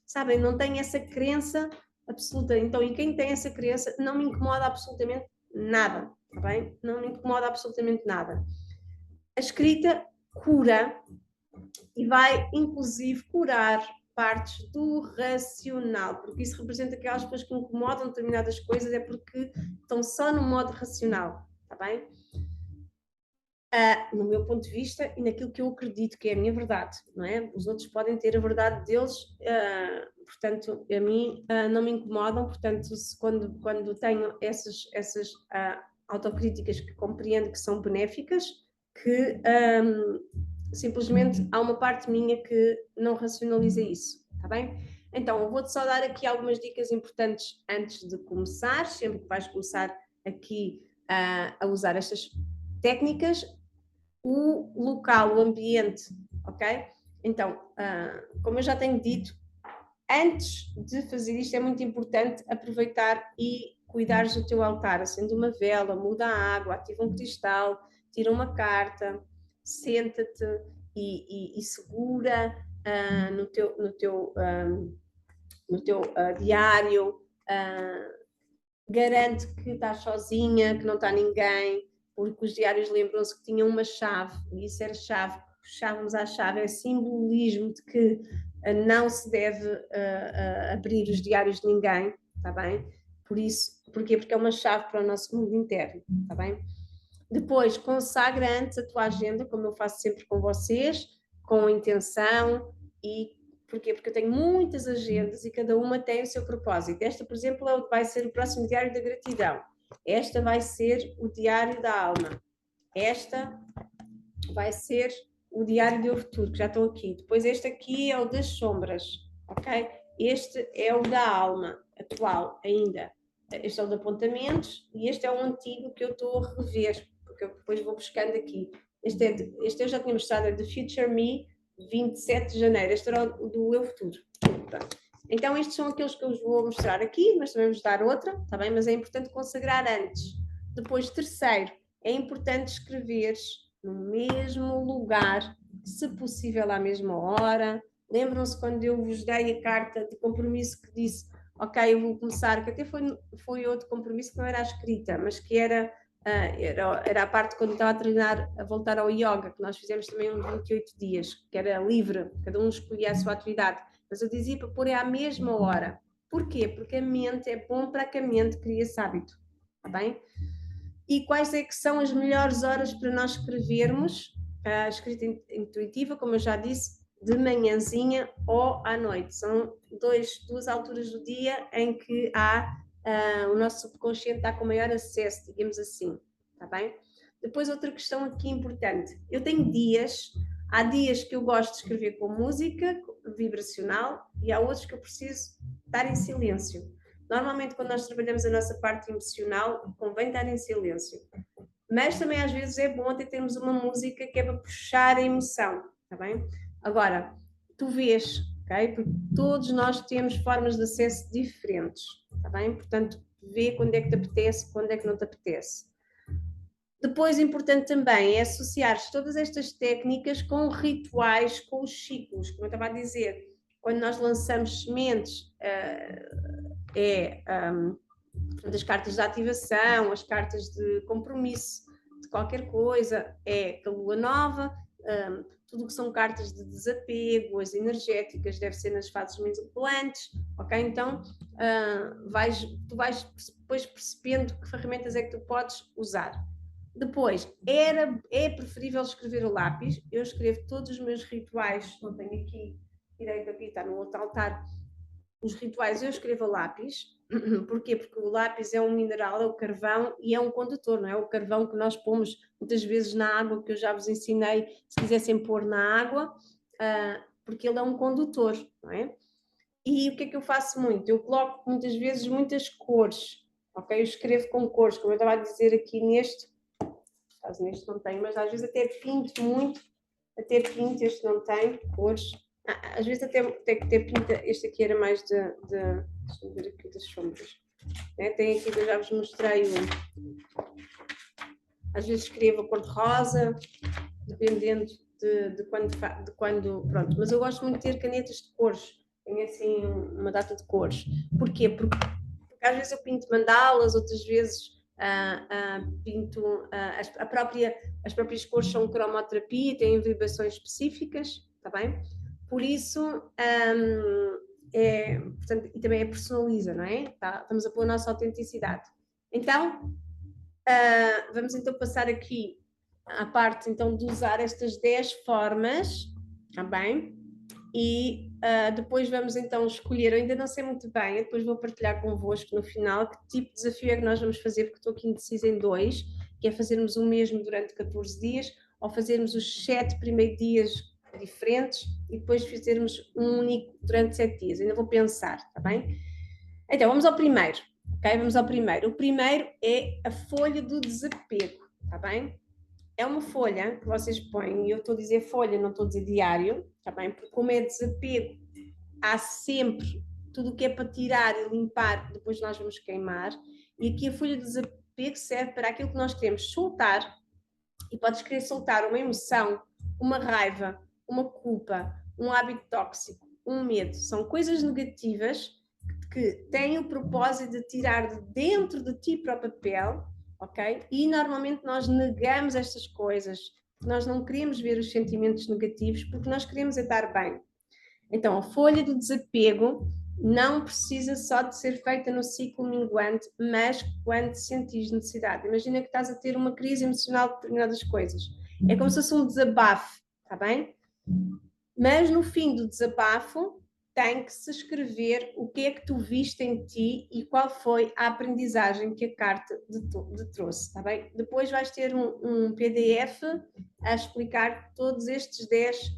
sabem, não tenho essa crença absoluta. Então, e quem tem essa crença não me incomoda absolutamente nada, tá bem? Não me incomoda absolutamente nada. A escrita cura e vai, inclusive, curar partes do racional, porque isso representa aquelas pessoas que incomodam determinadas coisas, é porque estão só no modo racional, tá bem? No meu ponto de vista e naquilo que eu acredito que é a minha verdade, não é? Os outros podem ter a verdade deles, portanto, a mim não me incomodam, portanto, quando tenho essas autocríticas que compreendo que são benéficas, que simplesmente há uma parte minha que não racionaliza isso, está bem? Então, eu vou-te só dar aqui algumas dicas importantes antes de começar, sempre que vais começar aqui a usar estas técnicas, o local, o ambiente, ok? Então, como eu já tenho dito, antes de fazer isto é muito importante aproveitar e cuidares do teu altar, acende uma vela, muda a água, ativa um cristal, tira uma carta, senta-te e segura no teu diário, garante que estás sozinha, que não está ninguém, porque os diários lembram-se que tinham uma chave, e isso era chave, puxávamos à chave, é simbolismo de que não se deve abrir os diários de ninguém, está bem? Por isso, porquê? Porque é uma chave para o nosso mundo interno, está bem? Depois, consagra antes a tua agenda, como eu faço sempre com vocês, com intenção e porquê? Porque eu tenho muitas agendas e cada uma tem o seu propósito. Esta, por exemplo, vai ser o próximo diário da gratidão. Esta vai ser o diário da alma. Esta vai ser o diário de Eu Futuro, que já estou aqui. Depois este aqui é o das sombras, ok? Este é o da alma, atual ainda. Este é o de apontamentos e este é o antigo que eu estou a rever, porque eu depois vou buscando aqui. Este eu já tinha mostrado, é The Future Me, 27 de janeiro. Este era o do Eu Futuro. Pronto. Então estes são aqueles que eu vos vou mostrar aqui, mas também vos dar outra, está bem? Mas é importante consagrar antes. Depois, terceiro, é importante escreveres no mesmo lugar, se possível à mesma hora. Lembram-se quando eu vos dei a carta de compromisso que disse, ok, eu vou começar, que até foi outro compromisso que não era a escrita, mas que era a parte quando estava a treinar, a voltar ao yoga, que nós fizemos também uns 28 dias, que era livre, cada um escolhia a sua atividade, mas eu dizia para pôr à mesma hora. Porquê? Porque a mente é bom para que a mente crie esse hábito, está bem? E quais é que são as melhores horas para nós escrevermos? A escrita intuitiva, como eu já disse, de manhãzinha ou à noite. São duas alturas do dia em que o nosso subconsciente está com maior acesso, digamos assim, está bem? Depois outra questão aqui importante. Eu tenho há dias que eu gosto de escrever com música vibracional e há outros que eu preciso estar em silêncio. Normalmente, quando nós trabalhamos a nossa parte emocional, convém estar em silêncio. Mas também às vezes é bom até termos uma música que é para puxar a emoção, está bem? Agora, tu vês, ok? Porque todos nós temos formas de acesso diferentes, está bem? Portanto, vê quando é que te apetece, quando é que não te apetece. Depois, importante também é associar todas estas técnicas com rituais, com os ciclos, como eu estava a dizer. Quando nós lançamos sementes, das cartas de ativação, as cartas de compromisso de qualquer coisa, é a lua nova, tudo o que são cartas de desapego, as energéticas, deve ser nas fases mirabolantes, ok? Então, tu vais depois percebendo que ferramentas é que tu podes usar. Depois, é preferível escrever o lápis. Eu escrevo todos os meus rituais, não tenho aqui direito, aqui está no outro altar, os rituais eu escrevo a lápis. Porquê? Porque o lápis é um mineral, é o carvão e é um condutor, não é? O carvão que nós pomos muitas vezes na água, que eu já vos ensinei, se quisessem pôr na água, porque ele é um condutor, não é? E o que é que eu faço muito? Eu coloco muitas vezes muitas cores, ok? Eu escrevo com cores, como eu estava a dizer aqui neste não tem, mas às vezes até pinto muito, este não tem cores. Às vezes até pinta, este aqui era mais deixa-me ver aqui das sombras. Tem aqui que eu já vos mostrei às vezes escrevo a cor de rosa, dependendo de quando, pronto, mas eu gosto muito de ter canetas de cores, tenho assim uma data de cores. Porquê? Porque às vezes eu pinto mandalas, outras vezes pinto as próprias cores são cromoterapia, têm vibrações específicas, está bem? Por isso, portanto, e também personaliza, não é? Estamos a pôr a nossa autenticidade. Então, vamos então passar aqui à parte então de usar estas 10 formas, está bem? E depois vamos então escolher, eu ainda não sei muito bem, eu depois vou partilhar convosco no final que tipo de desafio é que nós vamos fazer, porque estou aqui indecisa em 2, que é fazermos o mesmo durante 14 dias, ou fazermos os 7 primeiros dias diferentes e depois fazermos um único durante 7 dias. Ainda vou pensar, está bem? Então, vamos ao primeiro, ok? Vamos ao primeiro. O primeiro é a folha do desapego, está bem? É uma folha que vocês põem, e eu estou a dizer folha, não estou a dizer diário, está bem? Porque como é desapego, há sempre tudo o que é para tirar e limpar, depois nós vamos queimar. E aqui a folha de desapego serve para aquilo que nós queremos soltar, e podes querer soltar uma emoção, uma raiva, uma culpa, um hábito tóxico, um medo. São coisas negativas que têm o propósito de tirar de dentro de ti para o papel, ok? E normalmente nós negamos estas coisas, nós não queremos ver os sentimentos negativos porque nós queremos estar bem. Então, a folha do desapego não precisa só de ser feita no ciclo minguante, mas quando sentires necessidade. Imagina que estás a ter uma crise emocional de determinadas coisas. É como se fosse um desabafo, está bem? Mas no fim do desabafo, tem que se escrever o que é que tu viste em ti e qual foi a aprendizagem que a carta te trouxe, está bem? Depois vais ter um PDF a explicar todos estes 10,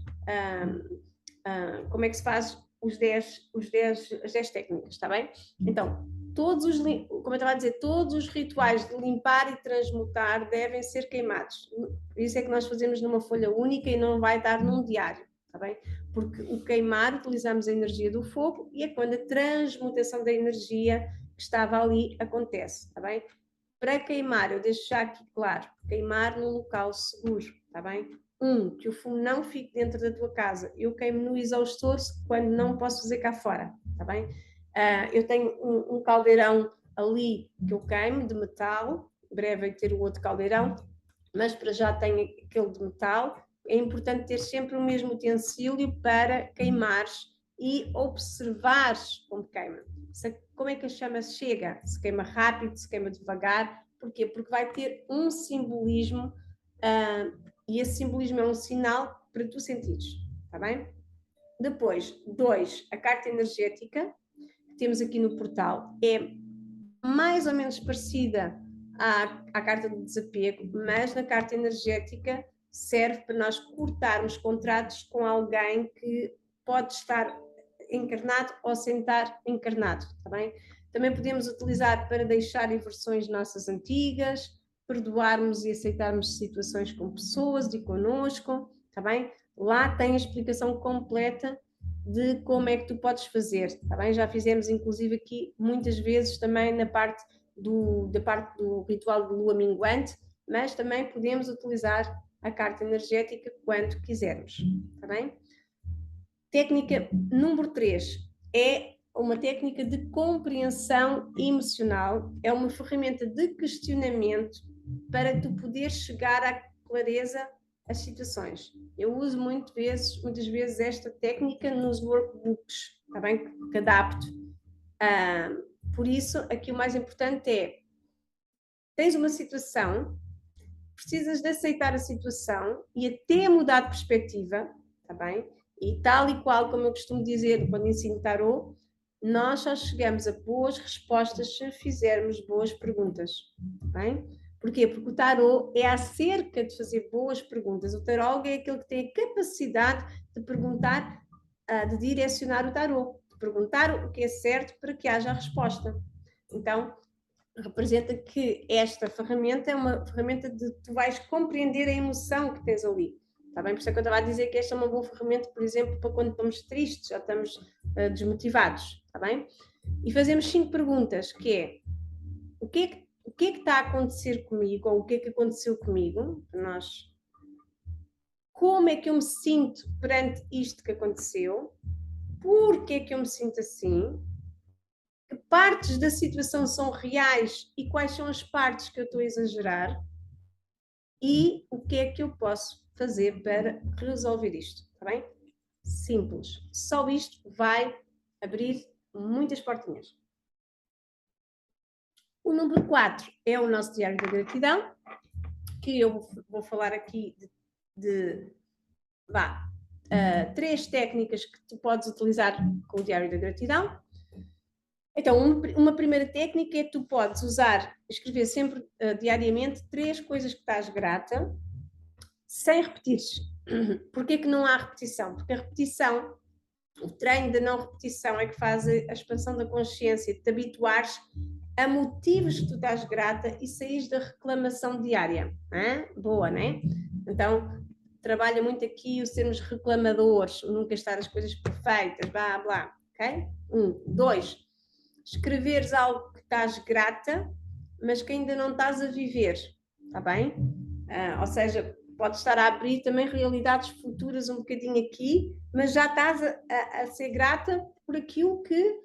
como é que se faz as 10 técnicas, está bem? Então, como eu estava a dizer, todos os rituais de limpar e transmutar devem ser queimados. Por isso é que nós fazemos numa folha única e não vai dar num diário, está bem? Porque o queimar, utilizamos a energia do fogo e é quando a transmutação da energia que estava ali acontece, está bem? Para queimar, eu deixo já aqui claro, queimar num local seguro, está bem? Que o fumo não fique dentro da tua casa. Eu queimo no exaustor quando não posso fazer cá fora, está bem? Eu tenho um caldeirão ali que eu queimo de metal, em breve vai ter o outro caldeirão, mas para já tenho aquele de metal. É importante ter sempre o mesmo utensílio para queimares e observares como queima. Como é que a chama chega? Se queima rápido, se queima devagar. Porquê? Porque vai ter um simbolismo e esse simbolismo é um sinal para tu sentires, está bem? Depois, 2, a carta energética que temos aqui no portal é mais ou menos parecida à carta do desapego, mas na carta energética serve para nós cortarmos contratos com alguém que pode estar encarnado ou sem estar encarnado, está bem? Também podemos utilizar para deixar versões nossas antigas, perdoarmos e aceitarmos situações com pessoas e connosco, está bem? Lá tem a explicação completa de como é que tu podes fazer, está bem? Já fizemos inclusive aqui muitas vezes também da parte do ritual de lua minguante, mas também podemos utilizar a carta energética quando quisermos, está bem? Técnica número 3 é uma técnica de compreensão emocional, é uma ferramenta de questionamento para tu poderes chegar à clareza às situações. Eu uso muitas vezes esta técnica nos workbooks, está bem? Que adapto. Por isso, aqui o mais importante é, tens uma situação, precisas de aceitar a situação e até mudar de perspectiva, está bem? E tal e qual, como eu costumo dizer quando ensino tarot, nós só chegamos a boas respostas se fizermos boas perguntas, está bem? Porquê? Porque o tarot é acerca de fazer boas perguntas. O tarólogo é aquele que tem a capacidade de perguntar, de direcionar o tarot, de perguntar o que é certo para que haja a resposta. Então, representa que esta ferramenta é uma ferramenta de tu vais compreender a emoção que tens ali. Está bem? Por isso é que eu estava a dizer que esta é uma boa ferramenta, por exemplo, para quando estamos tristes, já estamos desmotivados. Está bem? E fazemos 5 perguntas, que é o que é que está a acontecer comigo, ou o que é que aconteceu comigo, nós, como é que eu me sinto perante isto que aconteceu, porquê é que eu me sinto assim, que partes da situação são reais e quais são as partes que eu estou a exagerar e o que é que eu posso fazer para resolver isto, está bem? Simples. Só isto vai abrir muitas portinhas. O número 4 é o nosso diário da gratidão, que eu vou falar aqui de 3 técnicas que tu podes utilizar com o diário da gratidão. Então, uma primeira técnica é que tu podes escrever sempre diariamente 3 coisas que estás grata, sem repetir. Porquê que não há repetição? Porque a repetição, o treino da não repetição é que faz a expansão da consciência, de te habituares a motivos que tu estás grata e saís da reclamação diária. Boa, não é? Então, trabalha muito aqui o sermos reclamadores, nunca estar as coisas perfeitas, blá, blá, ok? 2, escreveres algo que estás grata, mas que ainda não estás a viver, está bem? Ou seja, pode estar a abrir também realidades futuras um bocadinho aqui, mas já estás a ser grata por aquilo que...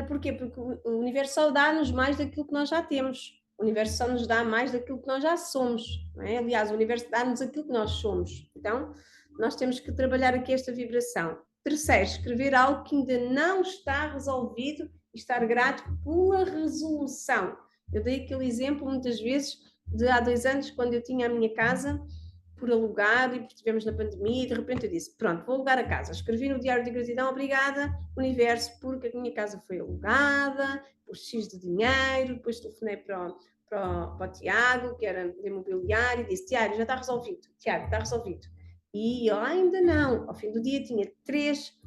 Porquê? Porque o universo só dá-nos mais daquilo que nós já temos. O universo só nos dá mais daquilo que nós já somos. Não é? Aliás, o universo dá-nos aquilo que nós somos. Então, nós temos que trabalhar aqui esta vibração. 3, escrever algo que ainda não está resolvido e estar grato pela resolução. Eu dei aquele exemplo muitas vezes de há 2 anos, quando eu tinha a minha casa por alugar e porque estivemos na pandemia e de repente eu disse, pronto, vou alugar a casa. Escrevi no diário de gratidão, obrigada, universo, porque a minha casa foi alugada, por X de dinheiro, depois telefonei para o Tiago, que era de imobiliário, e disse, Tiago, já está resolvido, Tiago, está resolvido. E eu ainda não, ao fim do dia tinha 3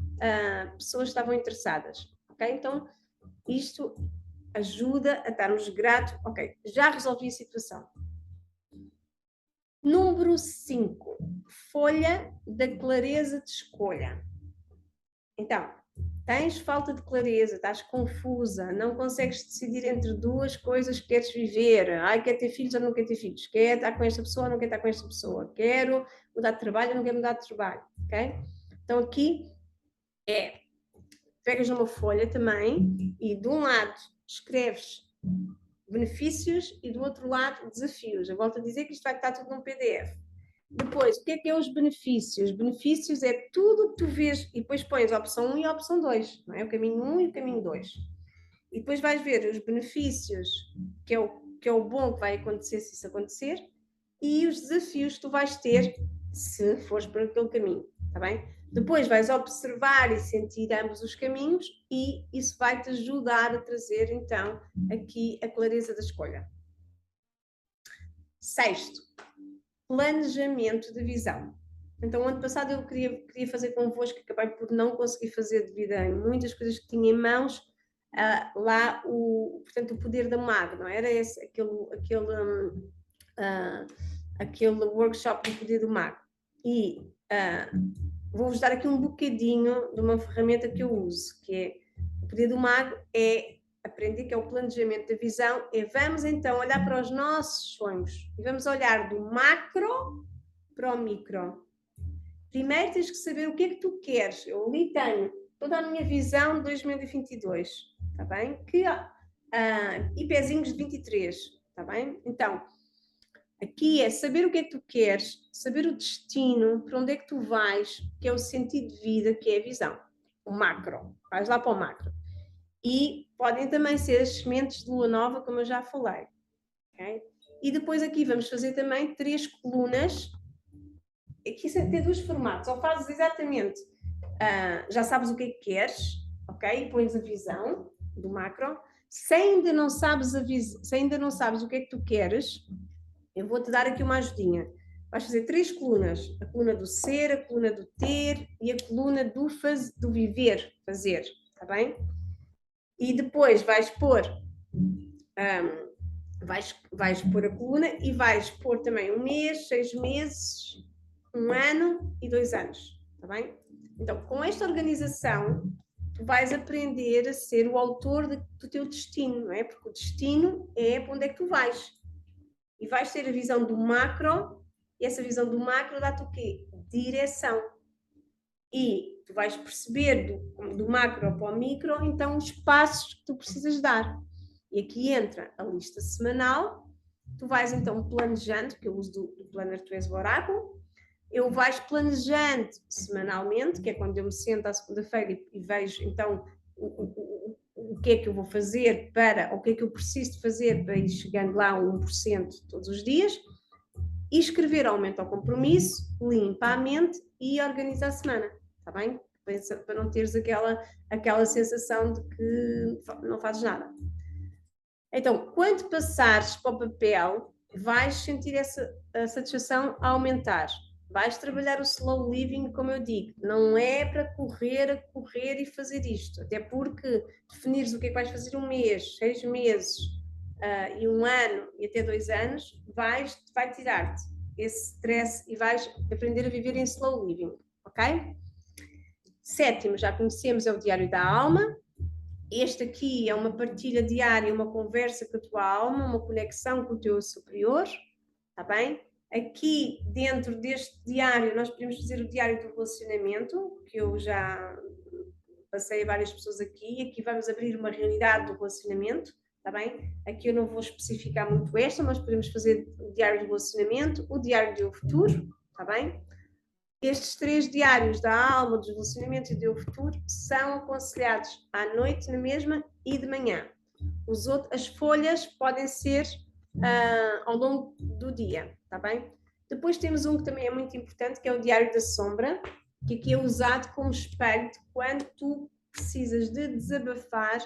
pessoas que estavam interessadas, ok? Então, isto ajuda a estarmos gratos, ok, já resolvi a situação. Número 5, folha da clareza de escolha. Então, tens falta de clareza, estás confusa, não consegues decidir entre 2 coisas que queres viver. Ai, quer ter filhos ou não quer ter filhos? Quer estar com esta pessoa ou não quer estar com esta pessoa? Quero mudar de trabalho ou não quero mudar de trabalho? Ok? Então, aqui pegas numa folha também e de um lado escreves benefícios e do outro lado desafios. Eu volto a dizer que isto vai estar tudo num PDF. Depois, o que é os benefícios? Benefícios é tudo o que tu vês e depois pões a opção 1 e a opção 2, não é? O caminho 1 e o caminho 2. E depois vais ver os benefícios, que é o bom que vai acontecer se isso acontecer, e os desafios que tu vais ter se fores por aquele caminho, está bem? Depois vais observar e sentir ambos os caminhos e isso vai-te ajudar a trazer, então, aqui a clareza da escolha. 6º, planejamento de visão. Então, ano passado eu queria fazer convosco, acabei por não conseguir fazer devido a muitas coisas que tinha em mãos, lá portanto, o poder da mago, não era esse, aquele workshop do poder do mago. E vou-vos dar aqui um bocadinho de uma ferramenta que eu uso, que é o poder do mago, é aprender, que é o planejamento da visão, vamos então olhar para os nossos sonhos e vamos olhar do macro para o micro. Primeiro tens que saber o que é que tu queres. Eu ali tenho toda a minha visão de 2022, está bem? E pezinhos de 23, está bem? Então, aqui é saber o que é que tu queres, saber o destino, para onde é que tu vais, que é o sentido de vida, que é a visão. O macro. Vais lá para o macro. E podem também ser as sementes de lua nova, como eu já falei. Okay? E depois aqui vamos fazer também 3 colunas. Aqui tem 2 formatos. Ou fazes exatamente, já sabes o que é que queres, ok? E pões a visão do macro. Se ainda não sabes o que é que tu queres, eu vou-te dar aqui uma ajudinha. Vais fazer 3 colunas. A coluna do ser, a coluna do ter e a coluna do viver, fazer. Está bem? E depois vais pôr a coluna e vais pôr também 1 mês, 6 meses, 1 ano e 2 anos, está bem? Então, com esta organização, tu vais aprender a ser o autor do teu destino, não é? Porque o destino é para onde é que tu vais. E vais ter a visão do macro, e essa visão do macro dá-te o quê? Direção. E tu vais perceber do macro para o micro, então, os passos que tu precisas dar. E aqui entra a lista semanal. Tu vais então planejando, que eu uso do Planner Tu És o Oráculo. Eu vais planejando semanalmente, que é quando eu me sento à segunda-feira e vejo então o que é que eu vou fazer ou o que é que eu preciso de fazer para ir chegando lá a 1% todos os dias. E escrever aumenta o compromisso, limpa a mente e organiza a semana, está bem? Para não teres aquela sensação de que não fazes nada. Então, quando passares para o papel, vais sentir essa satisfação a aumentar. Vais trabalhar o slow living, como eu digo, não é para correr e fazer isto, até porque definires o que é que vais fazer 1 mês, 6 meses e 1 ano e até 2 anos, vai tirar-te esse stress e vais aprender a viver em slow living, ok? 7º, já conhecemos, é o Diário da Alma. Este aqui é uma partilha diária, uma conversa com a tua alma, uma conexão com o teu superior, está bem? Aqui, dentro deste diário, nós podemos fazer o diário do relacionamento, que eu já passei a várias pessoas aqui. Aqui vamos abrir uma realidade do relacionamento, está bem? Aqui eu não vou especificar muito esta, mas podemos fazer o diário do relacionamento, o diário do futuro, está bem? Estes 3 diários da alma, do relacionamento e do futuro são aconselhados à noite na mesma e de manhã. As folhas podem ser ao longo do dia, está bem? Depois temos um que também é muito importante, que é o diário da sombra, que aqui é usado como espelho de quando tu precisas de desabafar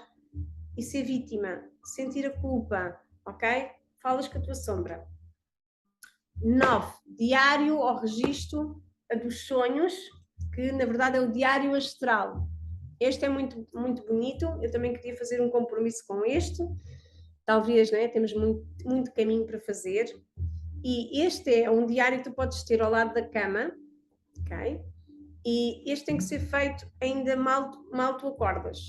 e ser vítima, sentir a culpa, ok? Falas com a tua sombra. 9, diário ou registro dos sonhos, que na verdade é o diário astral. Este é muito, muito bonito, eu também queria fazer um compromisso com este, talvez, né, temos muito, muito caminho para fazer, e este é um diário que tu podes ter ao lado da cama, ok? E este tem que ser feito ainda mal tu acordas,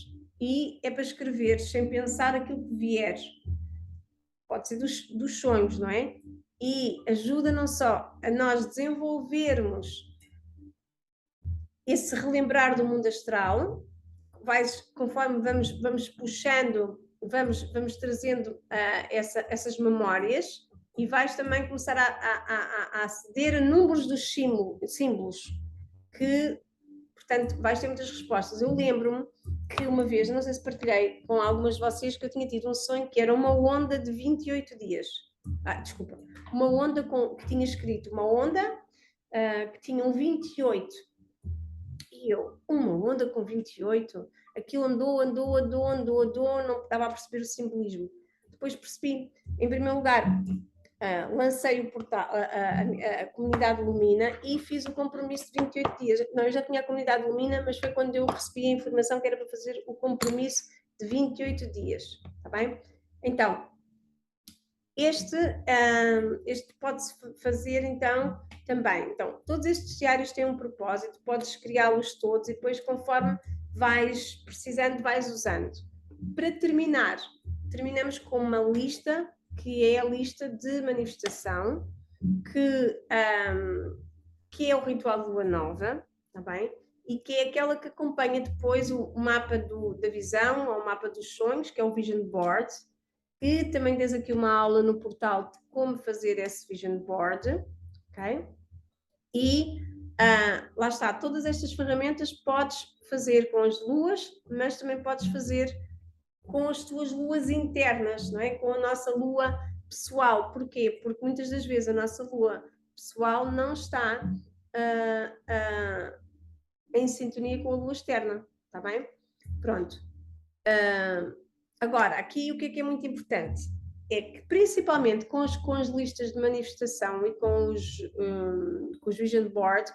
e é para escrever sem pensar aquilo que vier, pode ser dos sonhos, não é? E ajuda não só a nós desenvolvermos esse relembrar do mundo astral, conforme vamos puxando, vamos trazendo essas memórias, e vais também começar a aceder a números dos símbolos, que, portanto, vais ter muitas respostas. Eu lembro-me que uma vez, não sei se partilhei com algumas de vocês, que eu tinha tido um sonho que era uma onda de 28 dias. Desculpa. Uma onda que tinha escrito, uma onda que tinha um 28. E eu, uma onda com 28? Aquilo andou, não estava a perceber o simbolismo. Depois percebi, em primeiro lugar, lancei o portal, a comunidade Lumina, e fiz o compromisso de 28 dias. Não, eu já tinha a comunidade Lumina, mas foi quando eu recebi a informação que era para fazer o compromisso de 28 dias, está bem? Então, este pode-se fazer então também. Então, todos estes diários têm um propósito, podes criá-los todos e depois, conforme vais precisando, vais usando. Para terminar, terminamos com uma lista, que é a lista de manifestação, que é o ritual de lua nova, está bem? E que é aquela que acompanha depois o mapa da visão, ou o mapa dos sonhos, que é o Vision Board, e também tens aqui uma aula no portal de como fazer esse Vision Board, ok? E lá está, todas estas ferramentas podes fazer com as luas, mas também podes fazer com as tuas luas internas, não é? Com a nossa lua pessoal. Porquê? Porque muitas das vezes a nossa lua pessoal não está em sintonia com a lua externa, está bem? Pronto. Agora, aqui o que é muito importante é que, principalmente com as listas de manifestação e com os vision board,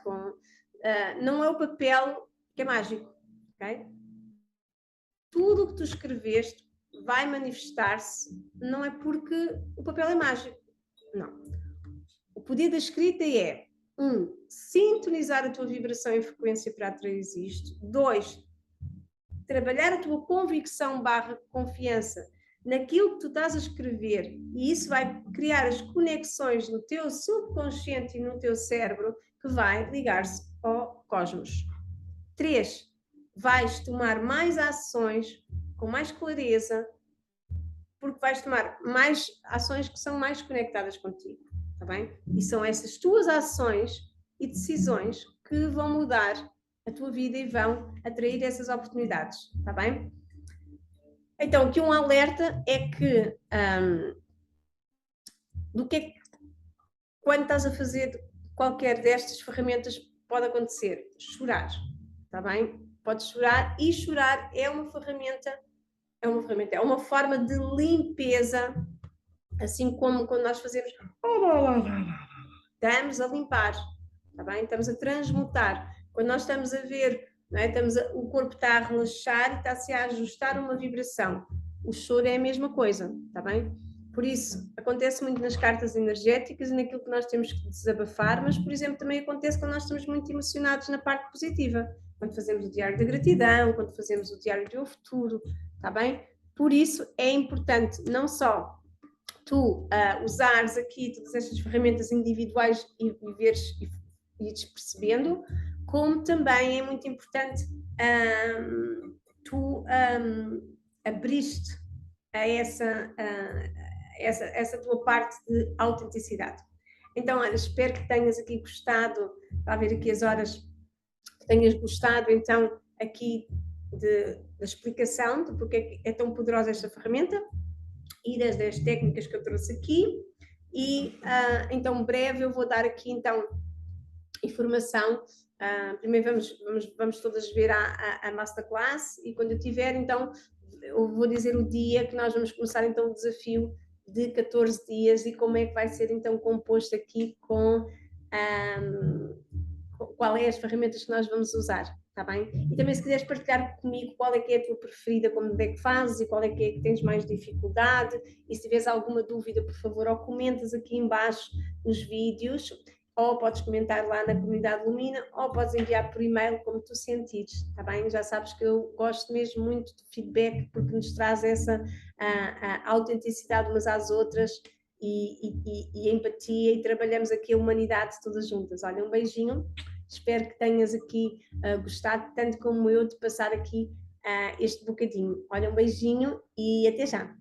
não é o papel que é mágico, ok? Tudo o que tu escreveste vai manifestar-se, não é porque o papel é mágico, não. O poder da escrita é, 1, sintonizar a tua vibração e frequência para atrair isto. 2, trabalhar a tua convicção / confiança naquilo que tu estás a escrever, e isso vai criar as conexões no teu subconsciente e no teu cérebro, que vai ligar-se ao cosmos. 3, vais tomar mais ações com mais clareza, porque vais tomar mais ações que são mais conectadas contigo, está bem? E são essas tuas ações e decisões que vão mudar a tua vida e vão atrair essas oportunidades, está bem? Então, aqui um alerta é que quando estás a fazer qualquer destas ferramentas, pode acontecer chorar, está bem? Podes chorar, e chorar é uma forma de limpeza, assim como quando nós fazemos, estamos a limpar, está bem? Estamos a transmutar. Quando nós estamos a ver, não é? O corpo está a relaxar e está-se a ajustar a uma vibração. O choro é a mesma coisa, está bem? Por isso, acontece muito nas cartas energéticas e naquilo que nós temos que desabafar, mas, por exemplo, também acontece quando nós estamos muito emocionados na parte positiva, quando fazemos o diário da gratidão, quando fazemos o diário do futuro, está bem? Por isso, é importante não só tu usares aqui todas estas ferramentas individuais e veres e ires percebendo, como também é muito importante tu abriste a essa tua parte de autenticidade. Então, olha, espero que tenhas aqui gostado, está a ver aqui as horas, que tenhas gostado então aqui da explicação de porque é tão poderosa esta ferramenta e das 10 técnicas que eu trouxe aqui. E então breve eu vou dar aqui então informação. Primeiro vamos todas ver a Masterclass, e quando eu tiver, então eu vou dizer o dia que nós vamos começar então o desafio de 14 dias e como é que vai ser então composto aqui com qual é as ferramentas que nós vamos usar, está bem? E também se quiseres partilhar comigo qual é que é a tua preferida, como é que fazes e qual é que tens mais dificuldade, e se tiveres alguma dúvida, por favor, ou comentas aqui embaixo nos vídeos, ou podes comentar lá na comunidade Lumina, ou podes enviar por e-mail, como tu sentires, está bem? Já sabes que eu gosto mesmo muito de feedback, porque nos traz essa a autenticidade umas às outras e empatia, e trabalhamos aqui a humanidade todas juntas. Olha, um beijinho, espero que tenhas aqui gostado, tanto como eu, de passar aqui este bocadinho. Olha, um beijinho e até já!